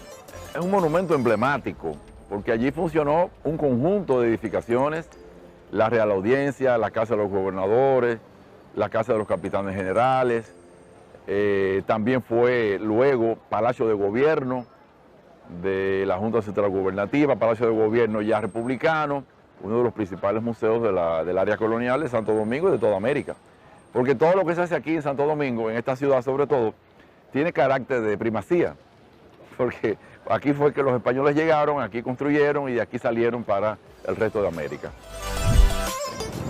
monumento emblemático, porque allí funcionó un conjunto de edificaciones, la Real Audiencia, la Casa de los Gobernadores, la Casa de los Capitanes Generales, también fue luego Palacio de Gobierno de la Junta Central Gubernativa, Palacio de Gobierno ya republicano, uno de los principales museos del área colonial de Santo Domingo y de toda América. Porque todo lo que se hace aquí en Santo Domingo, en esta ciudad sobre todo, tiene carácter de primacía, porque aquí fue que los españoles llegaron, aquí construyeron y de aquí salieron para el resto de América.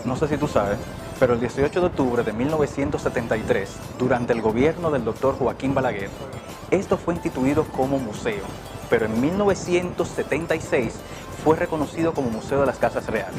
No sé si tú sabes, pero el 18 de octubre de 1973, durante el gobierno del doctor Joaquín Balaguer, esto fue instituido como museo, pero en 1976 fue reconocido como Museo de las Casas Reales.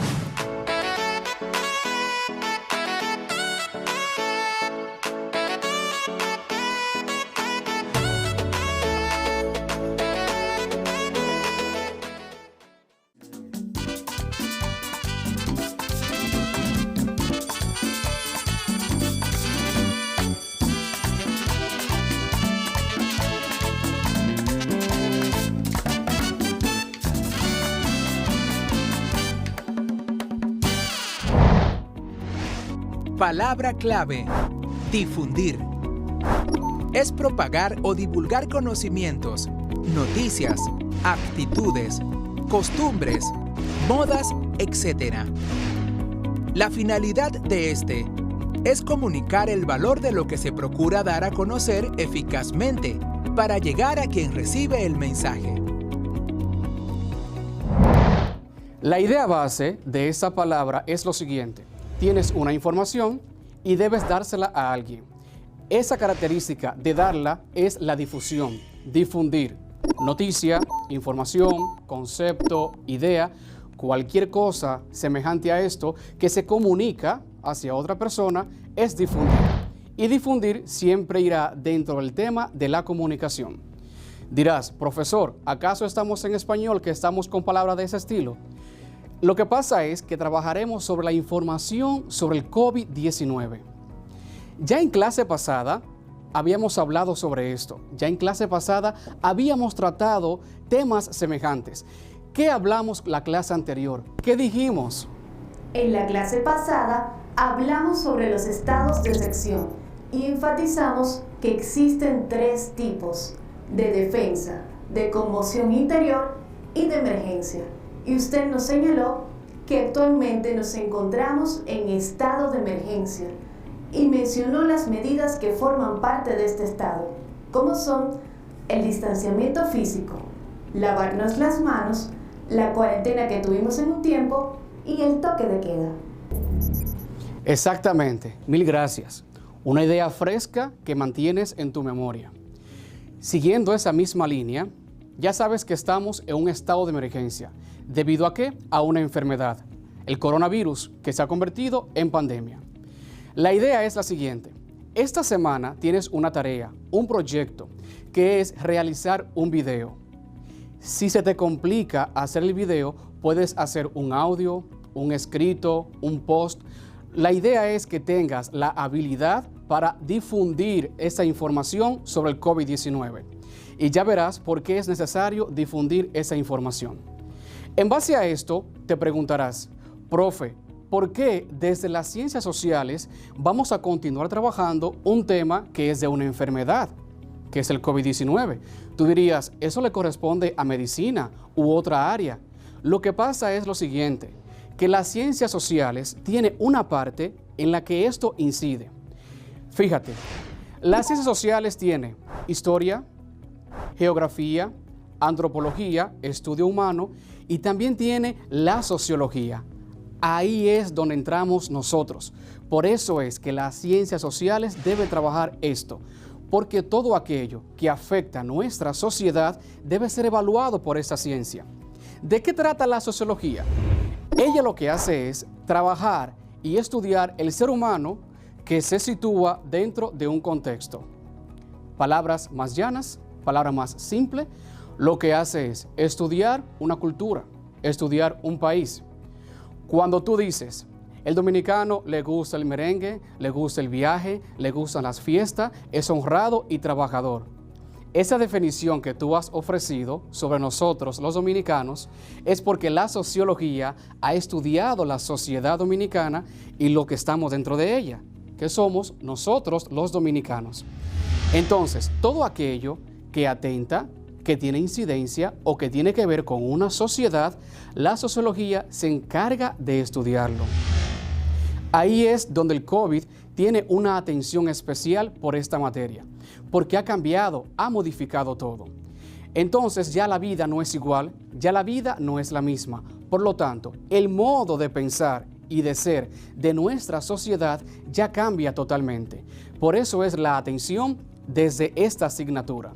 Palabra clave: difundir. Es propagar o divulgar conocimientos, noticias, actitudes, costumbres, modas, etc. La finalidad de este es comunicar el valor de lo que se procura dar a conocer eficazmente para llegar a quien recibe el mensaje. La idea base de esa palabra es lo siguiente: tienes una información y debes dársela a alguien. Esa característica de darla es la difusión, difundir. Noticia, información, concepto, idea, cualquier cosa semejante a esto que se comunica hacia otra persona es difundir. Y difundir siempre irá dentro del tema de la comunicación. Dirás, profesor, ¿acaso estamos en español que estamos con palabras de ese estilo? Lo que pasa es que trabajaremos sobre la información sobre el COVID-19. Ya en clase pasada habíamos hablado sobre esto. Ya en clase pasada habíamos tratado temas semejantes. ¿Qué hablamos la clase anterior? ¿Qué dijimos? En la clase pasada hablamos sobre los estados de sección y enfatizamos que existen 3 tipos: de defensa, de conmoción interior y de emergencia. Y usted nos señaló que actualmente nos encontramos en estado de emergencia y mencionó las medidas que forman parte de este estado, como son el distanciamiento físico, lavarnos las manos, la cuarentena que tuvimos en un tiempo y el toque de queda. Exactamente, mil gracias. Una idea fresca que mantienes en tu memoria. Siguiendo esa misma línea, ya sabes que estamos en un estado de emergencia. ¿Debido a qué? A una enfermedad, el coronavirus, que se ha convertido en pandemia. La idea es la siguiente: esta semana tienes una tarea, un proyecto, que es realizar un video. Si se te complica hacer el video, puedes hacer un audio, un escrito, un post. La idea es que tengas la habilidad para difundir esa información sobre el COVID-19. Y ya verás por qué es necesario difundir esa información. En base a esto, te preguntarás, profe, por qué desde las ciencias sociales vamos a continuar trabajando un tema que es de una enfermedad, que es el COVID-19. Tú dirías, eso le corresponde a medicina u otra área. Lo que pasa es lo siguiente, que las ciencias sociales tiene una parte en la que esto incide. Fíjate, las ciencias sociales tienen historia, geografía, antropología, estudio humano, y también tiene la sociología. Ahí es donde entramos nosotros. Por eso es que las ciencias sociales deben trabajar esto, porque todo aquello que afecta a nuestra sociedad debe ser evaluado por esta ciencia. ¿De qué trata la sociología? Ella lo que hace es trabajar y estudiar el ser humano que se sitúa dentro de un contexto. Palabras más llanas, palabras más simples, lo que hace es estudiar una cultura, estudiar un país. Cuando tú dices, el dominicano le gusta el merengue, le gusta el viaje, le gustan las fiestas, es honrado y trabajador. Esa definición que tú has ofrecido sobre nosotros los dominicanos es porque la sociología ha estudiado la sociedad dominicana y lo que estamos dentro de ella, que somos nosotros los dominicanos. Entonces, todo aquello que atenta, que tiene incidencia o que tiene que ver con una sociedad, la sociología se encarga de estudiarlo. Ahí es donde el COVID tiene una atención especial por esta materia, porque ha cambiado, ha modificado todo. Entonces ya la vida no es igual, ya la vida no es la misma. Por lo tanto, el modo de pensar y de ser de nuestra sociedad ya cambia totalmente. Por eso es la atención desde esta asignatura.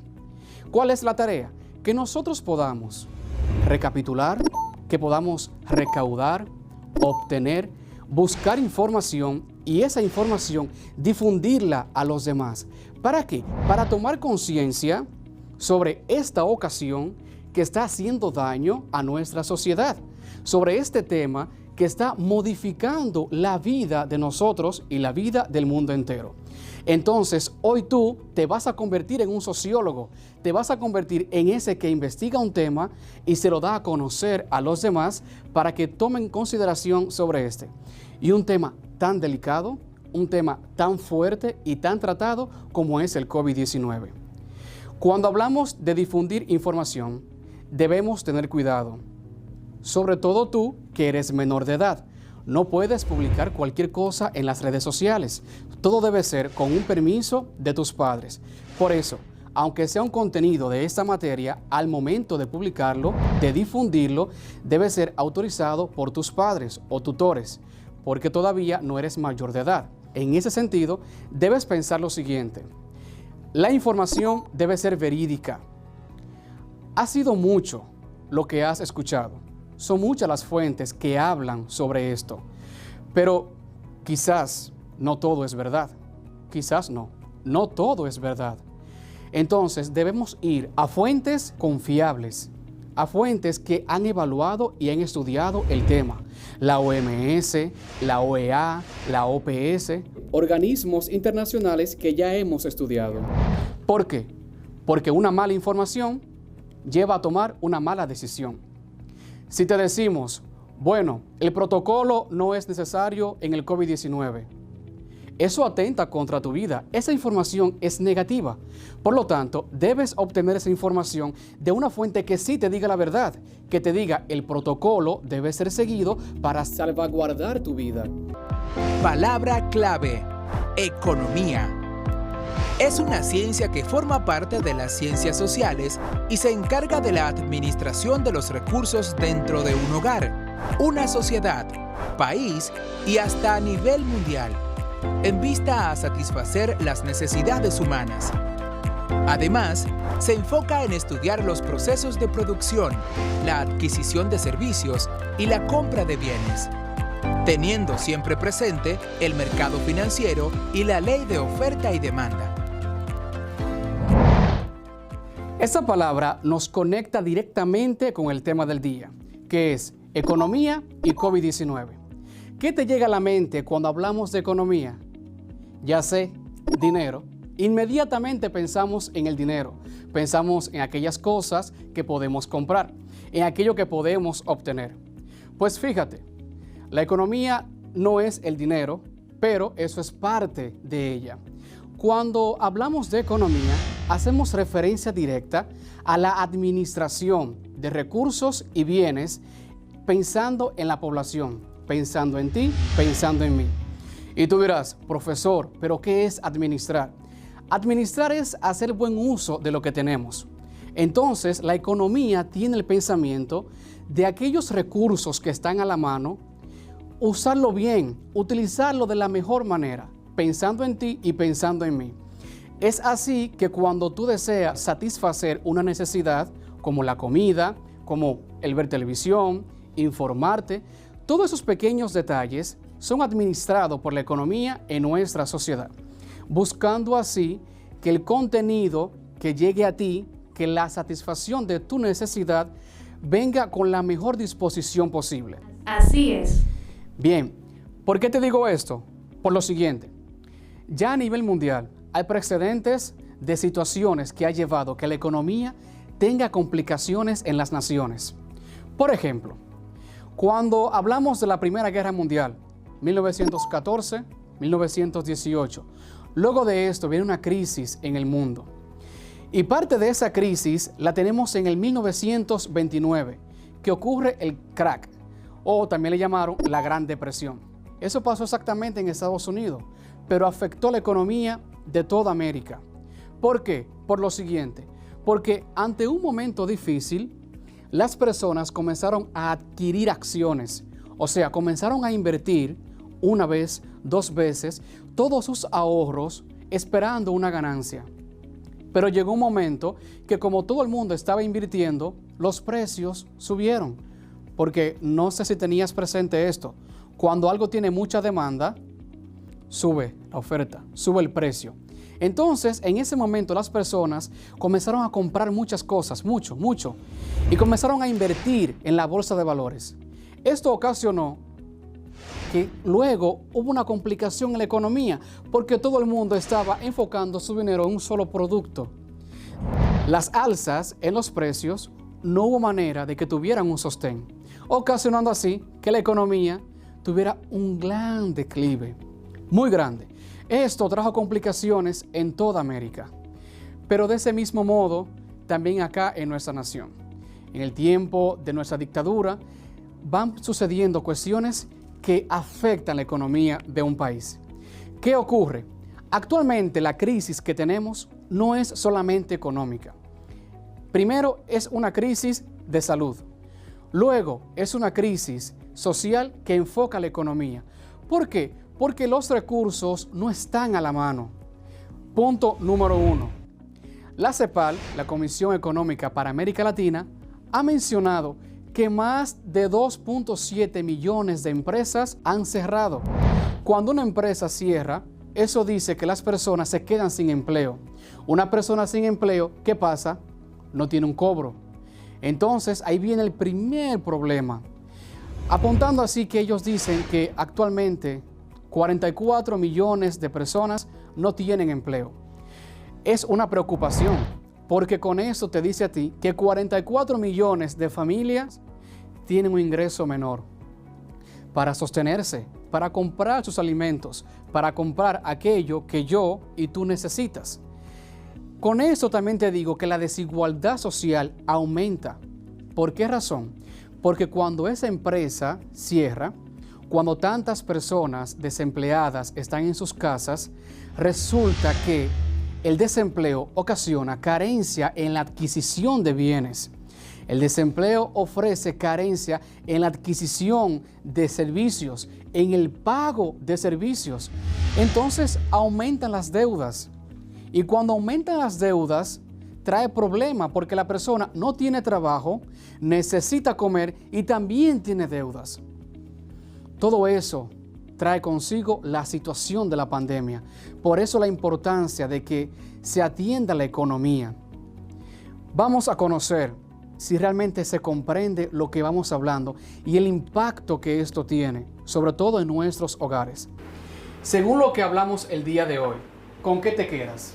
¿Cuál es la tarea? Que nosotros podamos recapitular, que podamos recaudar, obtener, buscar información y esa información difundirla a los demás. ¿Para qué? Para tomar conciencia sobre esta ocasión que está haciendo daño a nuestra sociedad, sobre este tema que está modificando la vida de nosotros y la vida del mundo entero. Entonces, hoy tú te vas a convertir en un sociólogo, te vas a convertir en ese que investiga un tema y se lo da a conocer a los demás para que tomen consideración sobre este. Y un tema tan delicado, un tema tan fuerte y tan tratado como es el COVID-19. Cuando hablamos de difundir información, debemos tener cuidado. Sobre todo tú, que eres menor de edad. No puedes publicar cualquier cosa en las redes sociales. Todo debe ser con un permiso de tus padres. Por eso, aunque sea un contenido de esta materia, al momento de publicarlo, de difundirlo, debe ser autorizado por tus padres o tutores, porque todavía no eres mayor de edad. En ese sentido, debes pensar lo siguiente. La información debe ser verídica. Ha sido mucho lo que has escuchado. Son muchas las fuentes que hablan sobre esto, pero quizás no todo es verdad. Quizás no todo es verdad. Entonces debemos ir a fuentes confiables, a fuentes que han evaluado y han estudiado el tema. La OMS, la OEA, la OPS, organismos internacionales que ya hemos estudiado. ¿Por qué? Porque una mala información lleva a tomar una mala decisión. Si te decimos, bueno, el protocolo no es necesario en el COVID-19, eso atenta contra tu vida. Esa información es negativa. Por lo tanto, debes obtener esa información de una fuente que sí te diga la verdad, que te diga el protocolo debe ser seguido para salvaguardar tu vida. Palabra clave: economía. Es una ciencia que forma parte de las ciencias sociales y se encarga de la administración de los recursos dentro de un hogar, una sociedad, país y hasta a nivel mundial, en vista a satisfacer las necesidades humanas. Además, se enfoca en estudiar los procesos de producción, la adquisición de servicios y la compra de bienes, teniendo siempre presente el mercado financiero y la ley de oferta y demanda. Esta palabra nos conecta directamente con el tema del día, que es economía y COVID-19. ¿Qué te llega a la mente cuando hablamos de economía? Ya sé, dinero. Inmediatamente pensamos en el dinero, pensamos en aquellas cosas que podemos comprar, en aquello que podemos obtener. Pues fíjate, la economía no es el dinero, pero eso es parte de ella. Cuando hablamos de economía, hacemos referencia directa a la administración de recursos y bienes pensando en la población, pensando en ti, pensando en mí. Y tú dirás, profesor, ¿pero qué es administrar? Administrar es hacer buen uso de lo que tenemos. Entonces, la economía tiene el pensamiento de aquellos recursos que están a la mano, usarlo bien, utilizarlo de la mejor manera, pensando en ti y pensando en mí. Es así que cuando tú deseas satisfacer una necesidad, como la comida, como el ver televisión, informarte, todos esos pequeños detalles son administrados por la economía en nuestra sociedad, buscando así que el contenido que llegue a ti, que la satisfacción de tu necesidad venga con la mejor disposición posible. Así es. Bien, ¿por qué te digo esto? Por lo siguiente, ya a nivel mundial hay precedentes de situaciones que ha llevado que la economía tenga complicaciones en las naciones. Por ejemplo, cuando hablamos de la Primera Guerra Mundial, 1914, 1918, luego de esto viene una crisis en el mundo. Y parte de esa crisis la tenemos en el 1929, que ocurre el crack, o también le llamaron la Gran Depresión. Eso pasó exactamente en Estados Unidos, pero afectó la economía de toda América. ¿Por qué? Por lo siguiente, porque ante un momento difícil, las personas comenzaron a adquirir acciones, o sea, comenzaron a invertir una vez, dos veces, todos sus ahorros esperando una ganancia. Pero llegó un momento que como todo el mundo estaba invirtiendo, los precios subieron. Porque no sé si tenías presente esto, cuando algo tiene mucha demanda, sube la oferta, sube el precio. Entonces, en ese momento las personas comenzaron a comprar muchas cosas, mucho, y comenzaron a invertir en la bolsa de valores. Esto ocasionó que luego hubo una complicación en la economía porque todo el mundo estaba enfocando su dinero en un solo producto. Las alzas en los precios no hubo manera de que tuvieran un sostén, ocasionando así que la economía tuviera un gran declive, muy grande. Esto trajo complicaciones en toda América, pero de ese mismo modo también acá en nuestra nación. En el tiempo de nuestra dictadura van sucediendo cuestiones que afectan la economía de un país. ¿Qué ocurre? Actualmente la crisis que tenemos no es solamente económica. Primero es una crisis de salud. Luego es una crisis social que enfoca la economía. ¿Por qué? Porque los recursos no están a la mano. Punto número 1. La CEPAL, la Comisión Económica para América Latina, ha mencionado que más de 2.7 millones de empresas han cerrado. Cuando una empresa cierra, eso dice que las personas se quedan sin empleo. Una persona sin empleo, ¿qué pasa? No tiene un cobro. Entonces, ahí viene el primer problema. Apuntando así que ellos dicen que actualmente 44 millones de personas no tienen empleo. Es una preocupación, porque con eso te dice a ti que 44 millones de familias tienen un ingreso menor para sostenerse, para comprar sus alimentos, para comprar aquello que yo y tú necesitas. Con eso también te digo que la desigualdad social aumenta. ¿Por qué razón? Porque cuando esa empresa cierra, cuando tantas personas desempleadas están en sus casas, resulta que el desempleo ocasiona carencia en la adquisición de bienes. El desempleo ofrece carencia en la adquisición de servicios, en el pago de servicios. Entonces aumentan las deudas. Y cuando aumentan las deudas, trae problema porque la persona no tiene trabajo, necesita comer y también tiene deudas. Todo eso trae consigo la situación de la pandemia. Por eso la importancia de que se atienda la economía. Vamos a conocer si realmente se comprende lo que vamos hablando y el impacto que esto tiene, sobre todo en nuestros hogares. Según lo que hablamos el día de hoy, ¿con qué te quedas?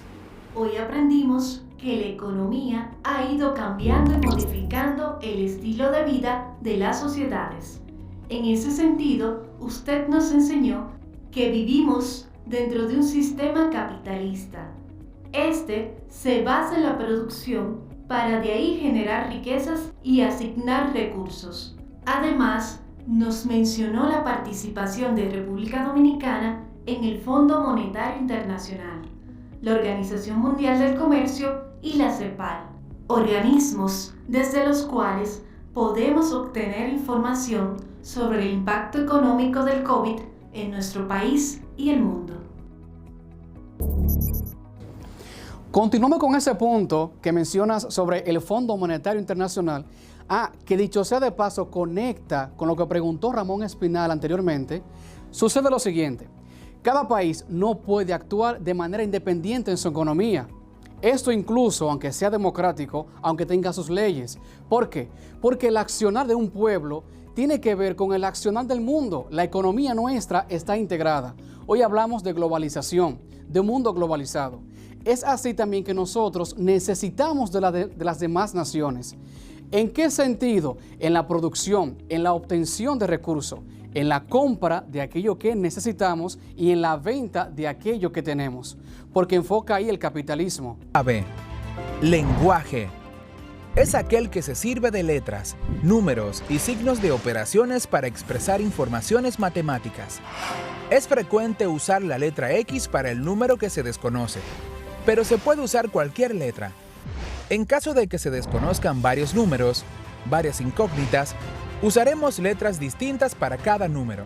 Hoy aprendimos que la economía ha ido cambiando y modificando el estilo de vida de las sociedades. En ese sentido, usted nos enseñó que vivimos dentro de un sistema capitalista. Este se basa en la producción para de ahí generar riquezas y asignar recursos. Además, nos mencionó la participación de República Dominicana en el Fondo Monetario Internacional, la Organización Mundial del Comercio y la CEPAL, organismos desde los cuales podemos obtener información sobre el impacto económico del COVID en nuestro país y el mundo. Continuamos con ese punto que mencionas sobre el Fondo Monetario Internacional, que dicho sea de paso conecta con lo que preguntó Ramón Espinal anteriormente. Sucede lo siguiente: cada país no puede actuar de manera independiente en su economía. Esto incluso, aunque sea democrático, aunque tenga sus leyes. ¿Por qué? Porque el accionar de un pueblo tiene que ver con el accionar del mundo. La economía nuestra está integrada. Hoy hablamos de globalización, de un mundo globalizado. Es así también que nosotros necesitamos de las demás naciones. ¿En qué sentido? En la producción, en la obtención de recursos, en la compra de aquello que necesitamos y en la venta de aquello que tenemos. Porque enfoca ahí el capitalismo. A.B. Lenguaje. Es aquel que se sirve de letras, números y signos de operaciones para expresar informaciones matemáticas. Es frecuente usar la letra X para el número que se desconoce, pero se puede usar cualquier letra. En caso de que se desconozcan varios números, varias incógnitas, usaremos letras distintas para cada número.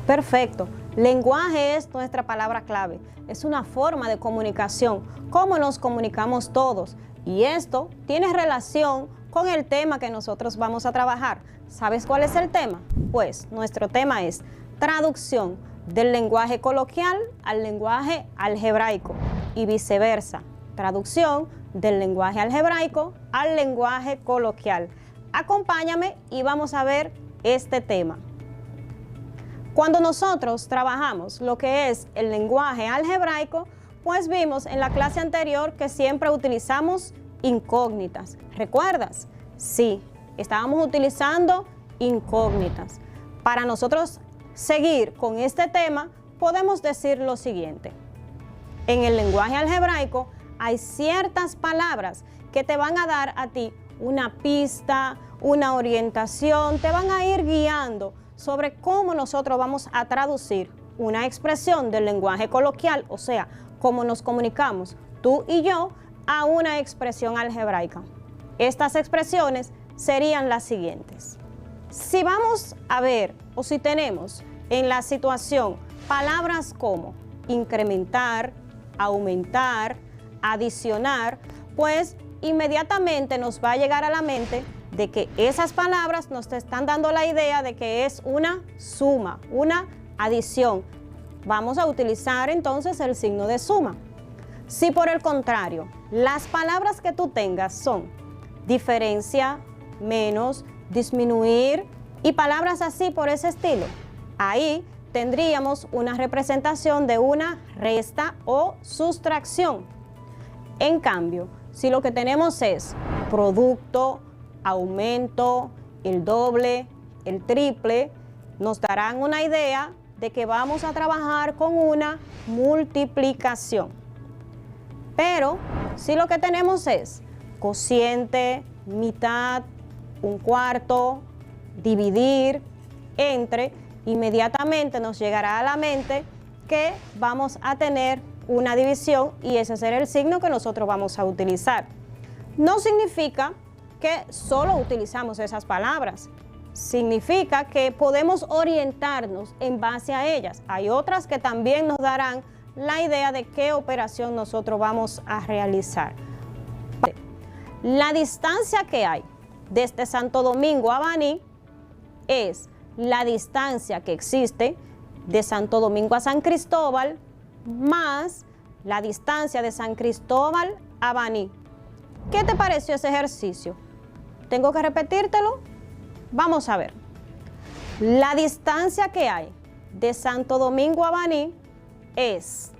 Perfecto. Lenguaje es nuestra palabra clave. Es una forma de comunicación, cómo nos comunicamos todos. Y esto tiene relación con el tema que nosotros vamos a trabajar. ¿Sabes cuál es el tema? Pues nuestro tema es traducción del lenguaje coloquial al lenguaje algebraico y viceversa. Traducción del lenguaje algebraico al lenguaje coloquial. Acompáñame y vamos a ver este tema. Cuando nosotros trabajamos lo que es el lenguaje algebraico, pues vimos en la clase anterior que siempre utilizamos incógnitas. ¿Recuerdas? Sí, estábamos utilizando incógnitas. Para nosotros seguir con este tema, podemos decir lo siguiente. En el lenguaje algebraico hay ciertas palabras que te van a dar a ti una pista, una orientación, te van a ir guiando sobre cómo nosotros vamos a traducir una expresión del lenguaje coloquial, o sea, cómo nos comunicamos tú y yo, a una expresión algebraica. Estas expresiones serían las siguientes. Si vamos a ver o si tenemos en la situación palabras como incrementar, aumentar, adicionar, pues inmediatamente nos va a llegar a la mente de que esas palabras nos están dando la idea de que es una suma, una adición. Vamos a utilizar entonces el signo de suma. Si por el contrario, las palabras que tú tengas son diferencia, menos, disminuir y palabras así por ese estilo, ahí tendríamos una representación de una resta o sustracción. En cambio, si lo que tenemos es producto, aumento, el doble, el triple, nos darán una idea de que vamos a trabajar con una multiplicación. Pero si lo que tenemos es cociente, mitad, un cuarto, dividir, entre, inmediatamente nos llegará a la mente que vamos a tener una división y ese será el signo que nosotros vamos a utilizar. No significa que solo utilizamos esas palabras. Significa que podemos orientarnos en base a ellas. Hay otras que también nos darán la idea de qué operación nosotros vamos a realizar. La distancia que hay desde Santo Domingo a Baní es la distancia que existe de Santo Domingo a San Cristóbal más la distancia de San Cristóbal a Baní. ¿Qué te pareció ese ejercicio? ¿Tengo que repetírtelo? Vamos a ver. La distancia que hay de Santo Domingo a Baní es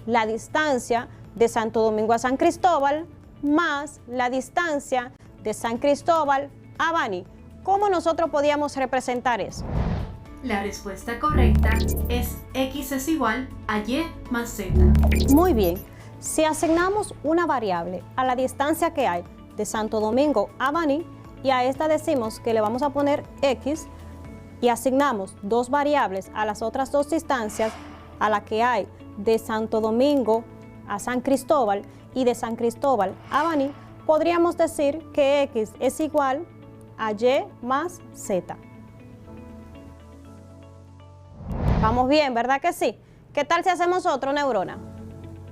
la distancia de Santo Domingo a San Cristóbal más la distancia de San Cristóbal a Baní. ¿cómo nosotros podíamos representar eso? La respuesta correcta es X es igual a Y más Z. Muy bien. Si asignamos una variable a la distancia que hay de Santo Domingo a Baní y a esta decimos que le vamos a poner X y asignamos dos variables a las otras dos distancias a la que hay de Santo Domingo a San Cristóbal y de San Cristóbal a Baní, podríamos decir que X es igual a Y más Z. Vamos bien, ¿verdad que sí? ¿Qué tal si hacemos otro, Neurona?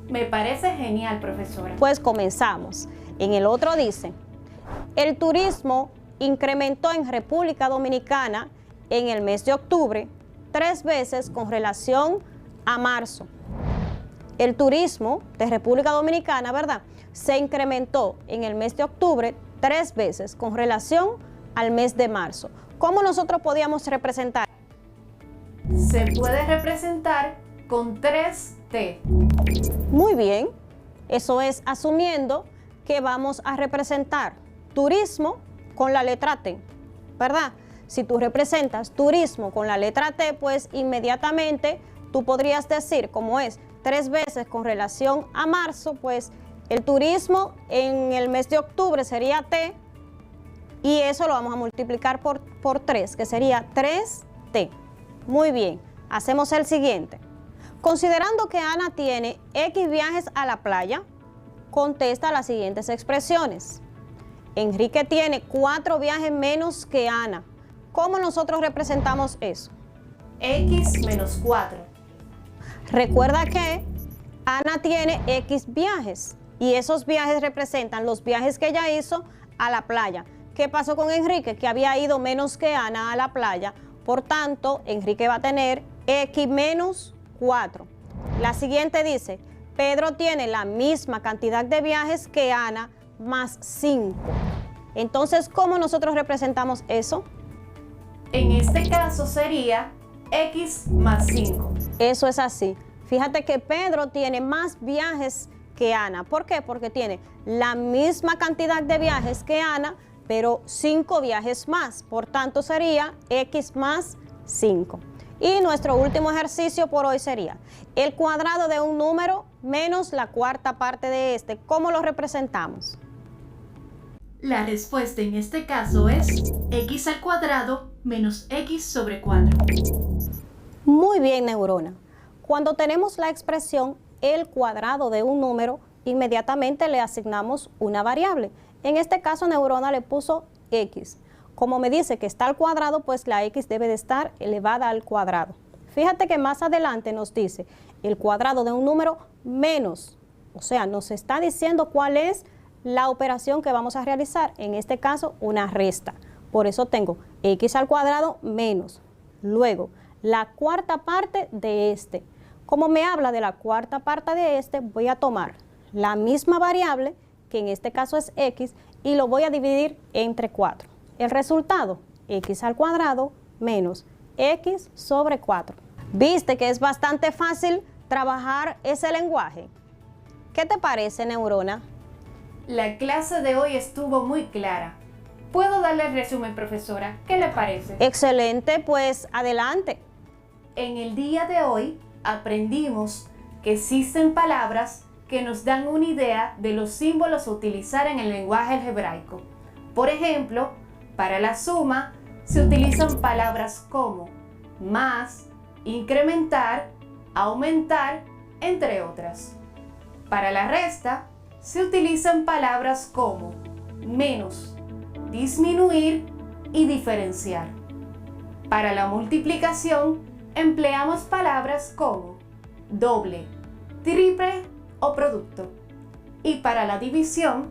Me parece genial, profesora. Pues comenzamos. En el otro dice, el turismo incrementó en República Dominicana en el mes de octubre 3 veces con relación a marzo. El turismo de República Dominicana, ¿verdad?, se incrementó en el mes de octubre 3 veces con relación al mes de marzo. ¿Cómo nosotros podíamos representar? Se puede representar con 3T. Muy bien, eso es asumiendo que vamos a representar turismo con la letra T, ¿verdad? Si tú representas turismo con la letra T, pues inmediatamente tú podrías decir, como es 3 veces con relación a marzo, pues el turismo en el mes de octubre sería T y eso lo vamos a multiplicar por 3, que sería 3T. Muy bien, hacemos el siguiente. Considerando que Ana tiene X viajes a la playa, contesta las siguientes expresiones. Enrique tiene 4 viajes menos que Ana. ¿Cómo nosotros representamos eso? X menos 4. Recuerda que Ana tiene X viajes y esos viajes representan los viajes que ella hizo a la playa. ¿Qué pasó con Enrique? Que había ido menos que Ana a la playa. Por tanto, Enrique va a tener X menos 4. La siguiente dice, Pedro tiene la misma cantidad de viajes que Ana más 5. Entonces, ¿cómo nosotros representamos eso? En este caso sería X más 5. Eso es así. Fíjate que Pedro tiene más viajes que Ana. ¿Por qué? Porque tiene la misma cantidad de viajes que Ana, pero 5 viajes más. Por tanto, sería X más 5. Y nuestro último ejercicio por hoy sería el cuadrado de un número menos la cuarta parte de este. ¿Cómo lo representamos? La respuesta en este caso es X al cuadrado menos X sobre 4. Muy bien, Neurona. Cuando tenemos la expresión el cuadrado de un número, inmediatamente le asignamos una variable. En este caso, Neurona le puso X. Como me dice que está al cuadrado, pues la X debe de estar elevada al cuadrado. Fíjate que más adelante nos dice el cuadrado de un número menos. O sea, nos está diciendo cuál es la operación que vamos a realizar. En este caso, una resta. Por eso tengo X al cuadrado menos. Luego, la cuarta parte de este. Como me habla de la cuarta parte de este, voy a tomar la misma variable, que en este caso es X, y lo voy a dividir entre 4. El resultado, X al cuadrado menos X sobre 4. ¿Viste que es bastante fácil trabajar ese lenguaje? ¿Qué te parece, Neurona? La clase de hoy estuvo muy clara. ¿Puedo darle el resumen, profesora? ¿Qué le parece? Excelente, pues adelante. En el día de hoy aprendimos que existen palabras que nos dan una idea de los símbolos a utilizar en el lenguaje algebraico. Por ejemplo, para la suma se utilizan palabras como más, incrementar, aumentar, entre otras. Para la resta se utilizan palabras como menos, disminuir y diferenciar. Para la multiplicación empleamos palabras como doble, triple o producto. Y para la división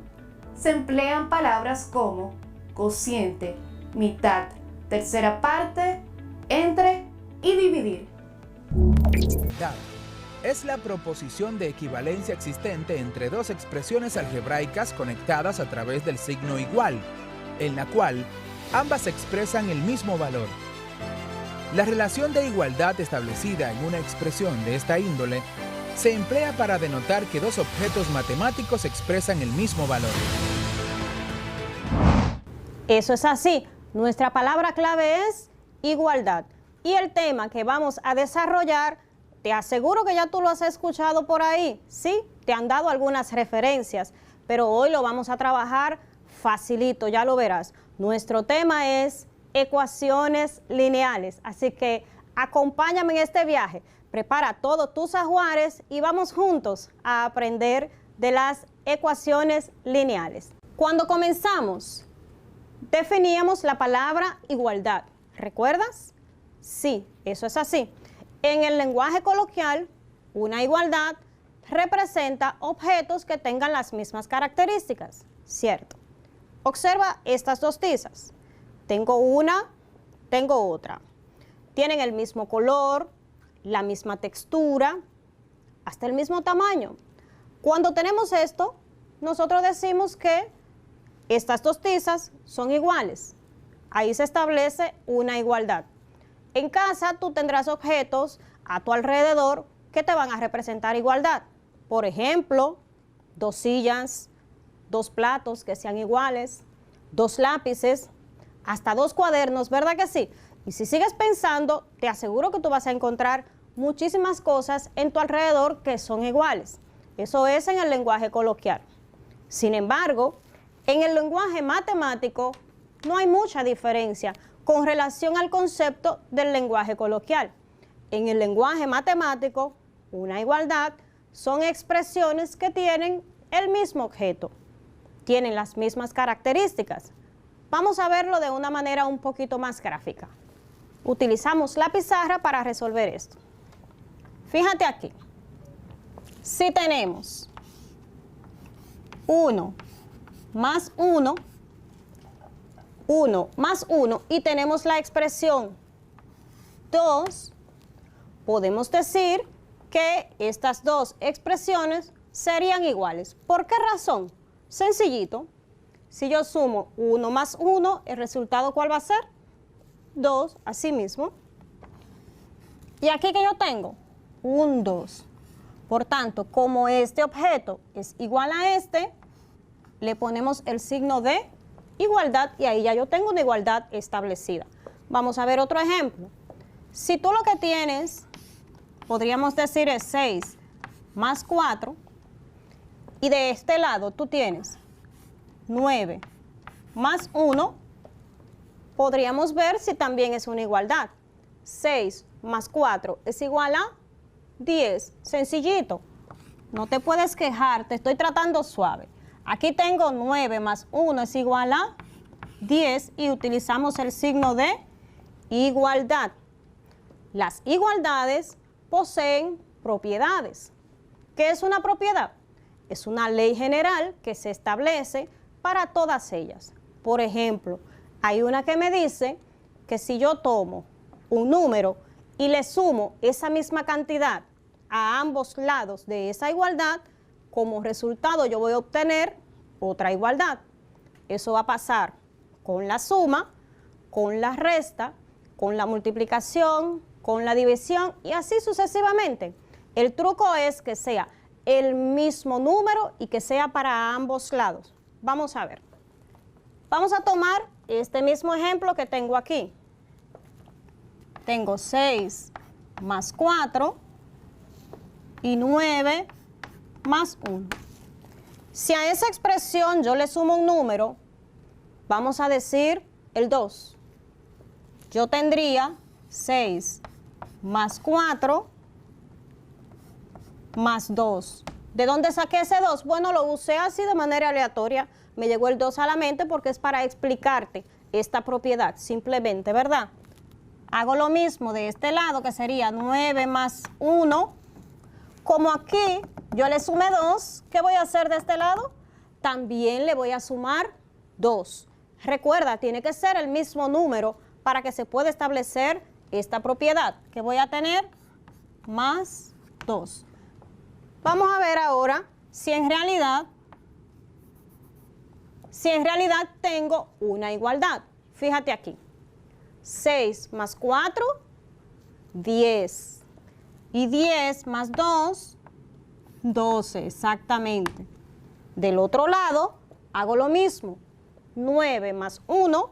se emplean palabras como cociente, mitad, tercera parte, entre y dividir. Dado es la proposición de equivalencia existente entre dos expresiones algebraicas conectadas a través del signo igual, en la cual ambas expresan el mismo valor. La relación de igualdad establecida en una expresión de esta índole se emplea para denotar que dos objetos matemáticos expresan el mismo valor. Eso es así. Nuestra palabra clave es igualdad. Y el tema que vamos a desarrollar, te aseguro que ya tú lo has escuchado por ahí, ¿sí? Te han dado algunas referencias, pero hoy lo vamos a trabajar facilito, ya lo verás. Nuestro tema es ecuaciones lineales, así que acompáñame en este viaje. Prepara todos tus ajuares y vamos juntos a aprender de las ecuaciones lineales. Cuando comenzamos, definíamos la palabra igualdad. ¿Recuerdas? Sí, eso es así. En el lenguaje coloquial, una igualdad representa objetos que tengan las mismas características, ¿cierto? Observa estas dos tizas. Tengo una, tengo otra. Tienen el mismo color, la misma textura, hasta el mismo tamaño. Cuando tenemos esto, nosotros decimos que estas dos tizas son iguales. Ahí se establece una igualdad. En casa tú tendrás objetos a tu alrededor que te van a representar igualdad. Por ejemplo, 2 sillas, 2 platos que sean iguales, 2 lápices, hasta 2 cuadernos, ¿verdad que sí? Y si sigues pensando, te aseguro que tú vas a encontrar muchísimas cosas en tu alrededor que son iguales. Eso es en el lenguaje coloquial. Sin embargo, en el lenguaje matemático no hay mucha diferencia con relación al concepto del lenguaje coloquial. En el lenguaje matemático, una igualdad son expresiones que tienen el mismo objeto, tienen las mismas características. Vamos a verlo de una manera un poquito más gráfica. Utilizamos la pizarra para resolver esto. Fíjate aquí, si tenemos 1 más 1, 1 más 1 y tenemos la expresión 2, podemos decir que estas dos expresiones serían iguales. ¿Por qué razón? Sencillito. Si yo sumo 1 más 1, ¿el resultado cuál va a ser? 2, así mismo. ¿Y aquí que yo tengo? Un 2. Por tanto, como este objeto es igual a este, le ponemos el signo de igualdad y ahí ya yo tengo una igualdad establecida. Vamos a ver otro ejemplo. Si tú lo que tienes, podríamos decir es 6 más 4 y de este lado tú tienes 9 más 1, podríamos ver si también es una igualdad. 6 más 4 es igual a 10, sencillito. No te puedes quejar, te estoy tratando suave. Aquí tengo 9 más 1 es igual a 10 y utilizamos el signo de igualdad. Las igualdades poseen propiedades. ¿Qué es una propiedad? Es una ley general que se establece para todas ellas. Por ejemplo, hay una que me dice que si yo tomo un número y le sumo esa misma cantidad a ambos lados de esa igualdad, como resultado yo voy a obtener otra igualdad. Eso va a pasar con la suma, con la resta, con la multiplicación, con la división y así sucesivamente. El truco es que sea el mismo número y que sea para ambos lados. Vamos a ver. Vamos a tomar este mismo ejemplo que tengo aquí. Tengo 6 más 4 y 9 más 1. Si a esa expresión yo le sumo un número, vamos a decir el 2. Yo tendría 6 más 4 más 2. ¿De dónde saqué ese 2? Bueno, lo usé así de manera aleatoria. Me llegó el 2 a la mente porque es para explicarte esta propiedad, simplemente, ¿verdad? Hago lo mismo de este lado, que sería 9 más 1. Como aquí yo le sumé 2, ¿qué voy a hacer de este lado? También le voy a sumar 2. Recuerda, tiene que ser el mismo número para que se pueda establecer esta propiedad, que voy a tener más 2. Vamos a ver ahora si en realidad tengo una igualdad. Fíjate aquí. 6 más 4, 10. Y 10 más 2, 12, exactamente. Del otro lado, hago lo mismo. 9 más 1,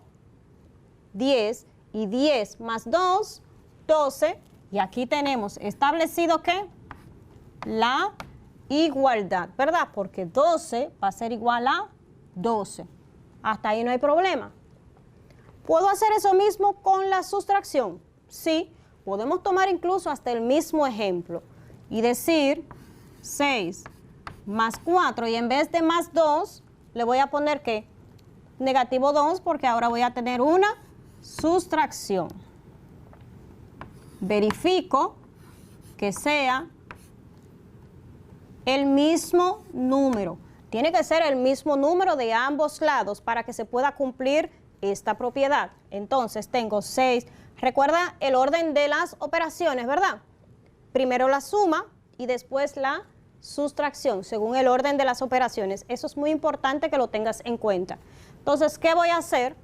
10, y 10 más 2, 12, y aquí tenemos establecido que la igualdad, ¿verdad? Porque 12 va a ser igual a 12. Hasta ahí no hay problema. ¿Puedo hacer eso mismo con la sustracción? Sí, podemos tomar incluso hasta el mismo ejemplo y decir 6 más 4, y en vez de más 2, le voy a poner ¿qué? Negativo 2, porque ahora voy a tener una sustracción. Verifico que sea el mismo número. Tiene que ser el mismo número de ambos lados para que se pueda cumplir esta propiedad. Entonces tengo 6. Recuerda el orden de las operaciones, ¿verdad? Primero la suma y después la sustracción, según el orden de las operaciones. Eso es muy importante que lo tengas en cuenta. Entonces, ¿qué voy a hacer?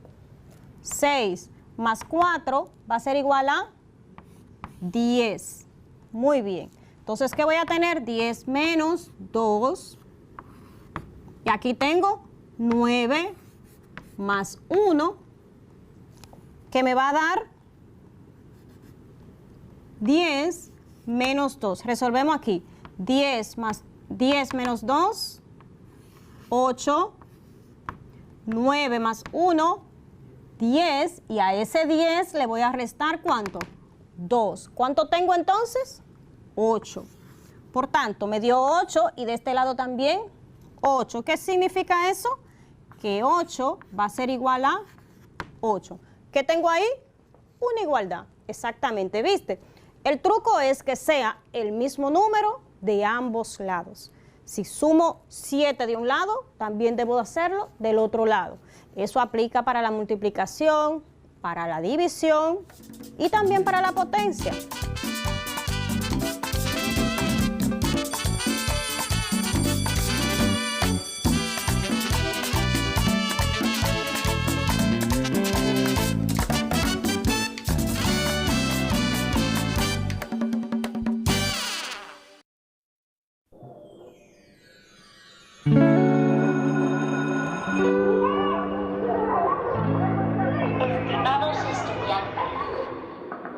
6 más 4 va a ser igual a 10. Muy bien. Entonces, ¿qué voy a tener? 10 menos 2. Y aquí tengo 9 más 1, que me va a dar 10 menos 2. Resolvemos aquí. 10 menos 2, 8. 9 más 1, 10. Y a ese 10 le voy a restar ¿cuánto? 2. ¿Cuánto tengo entonces? 8. Por tanto, me dio 8 y de este lado también 8. ¿Qué significa eso? Que 8 va a ser igual a 8. ¿Qué tengo ahí? Una igualdad. Exactamente, ¿viste? El truco es que sea el mismo número de ambos lados. Si sumo 7 de un lado, también debo hacerlo del otro lado. Eso aplica para la multiplicación, para la división y también para la potencia. Estimados estudiantes,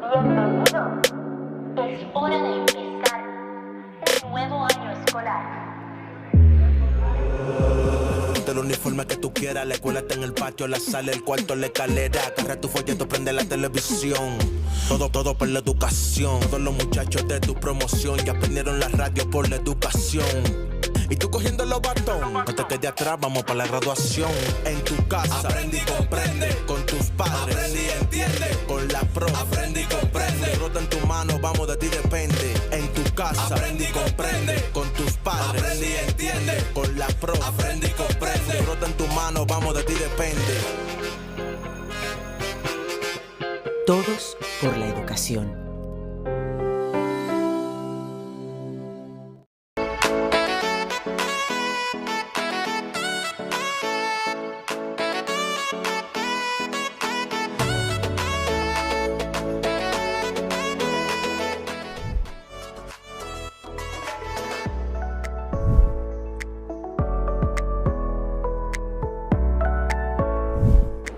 bienvenidos. Es hora de empezar un nuevo año escolar. Ponte el uniforme que tú quieras, la escuela está en el patio, la sala, el cuarto, la escalera. Agarra tu folleto, prende la televisión. Todo por la educación. Todos los muchachos de tu promoción ya aprendieron la radio por la educación. Y tú cogiendo los bastones, no te quedes atrás, vamos para la graduación. En tu casa, aprende y comprende. Con tus padres, aprende y entiende. Con la pro, aprende y comprende. Rota en tu mano, vamos, de ti depende. En tu casa, aprende y comprende. Con tus padres, aprende y entiende. Con la pro, aprende y comprende. Rota en tu mano, vamos, de ti depende. Todos por la educación.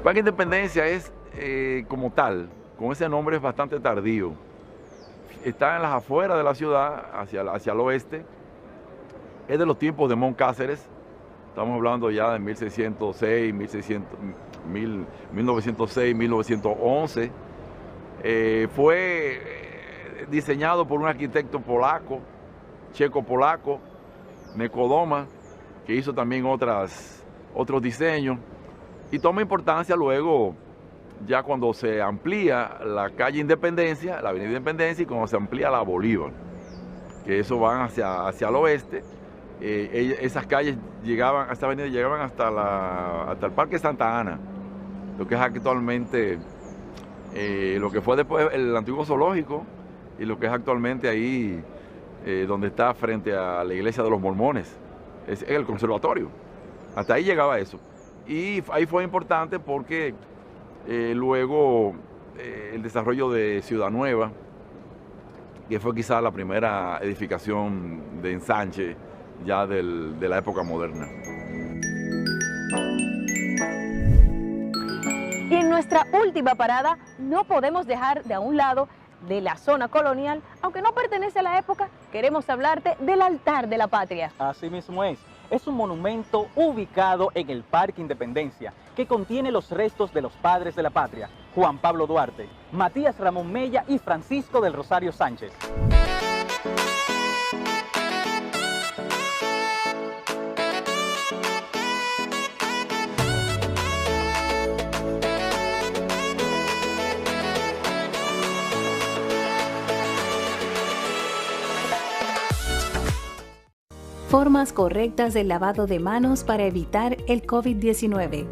Parque Independencia es como tal, con ese nombre es bastante tardío. Está en las afueras de la ciudad, hacia el oeste. Es de los tiempos de Moncáceres. Estamos hablando ya de 1606, 1906, 1911. Fue diseñado por un arquitecto polaco, checo-polaco, Nekodoma, que hizo también otros diseños. Y toma importancia luego, ya cuando se amplía la calle Independencia, la avenida Independencia, y cuando se amplía la Bolívar, que eso van hacia el oeste. Esas calles llegaban, esta avenida llegaban hasta el Parque Santa Ana, lo que es actualmente, lo que fue después el antiguo zoológico, y lo que es actualmente ahí, donde está frente a la iglesia de los mormones, es el conservatorio. Hasta ahí llegaba eso. Y ahí fue importante porque luego el desarrollo de Ciudad Nueva, que fue quizá la primera edificación de ensanche ya de la época moderna. Y en nuestra nuestra última parada, no podemos dejar de a un lado de la zona colonial, aunque no pertenece a la época, queremos hablarte del altar de la patria. Así mismo es un monumento ubicado en el Parque Independencia, que contiene los restos de los padres de la patria, Juan Pablo Duarte, Matías Ramón Mella y Francisco del Rosario Sánchez. Formas correctas del lavado de manos para evitar el COVID-19.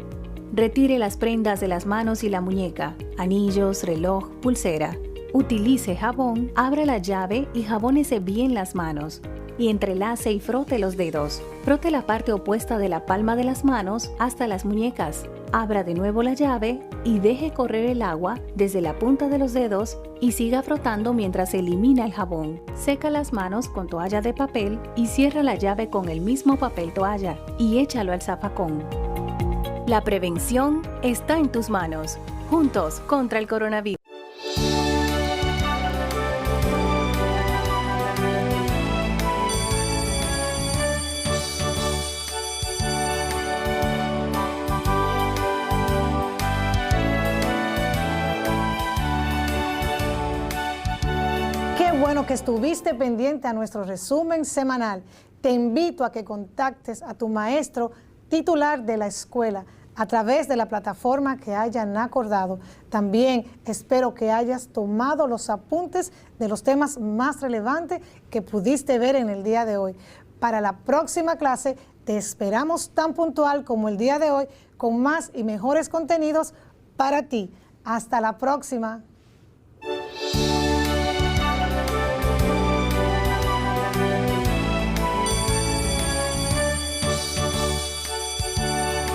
Retire las prendas de las manos y la muñeca, anillos, reloj, pulsera. Utilice jabón, abra la llave y jabónese bien las manos. Y entrelace y frote los dedos. Frote la parte opuesta de la palma de las manos hasta las muñecas. Abra de nuevo la llave y deje correr el agua desde la punta de los dedos y siga frotando mientras se elimina el jabón. Seca las manos con toalla de papel y cierra la llave con el mismo papel toalla y échalo al zafacón. La prevención está en tus manos. Juntos contra el coronavirus. Bueno, que estuviste pendiente a nuestro resumen semanal. Te invito a que contactes a tu maestro titular de la escuela a través de la plataforma que hayan acordado. También espero que hayas tomado los apuntes de los temas más relevantes que pudiste ver en el día de hoy. Para la próxima clase te esperamos tan puntual como el día de hoy, con más y mejores contenidos para ti. Hasta la próxima.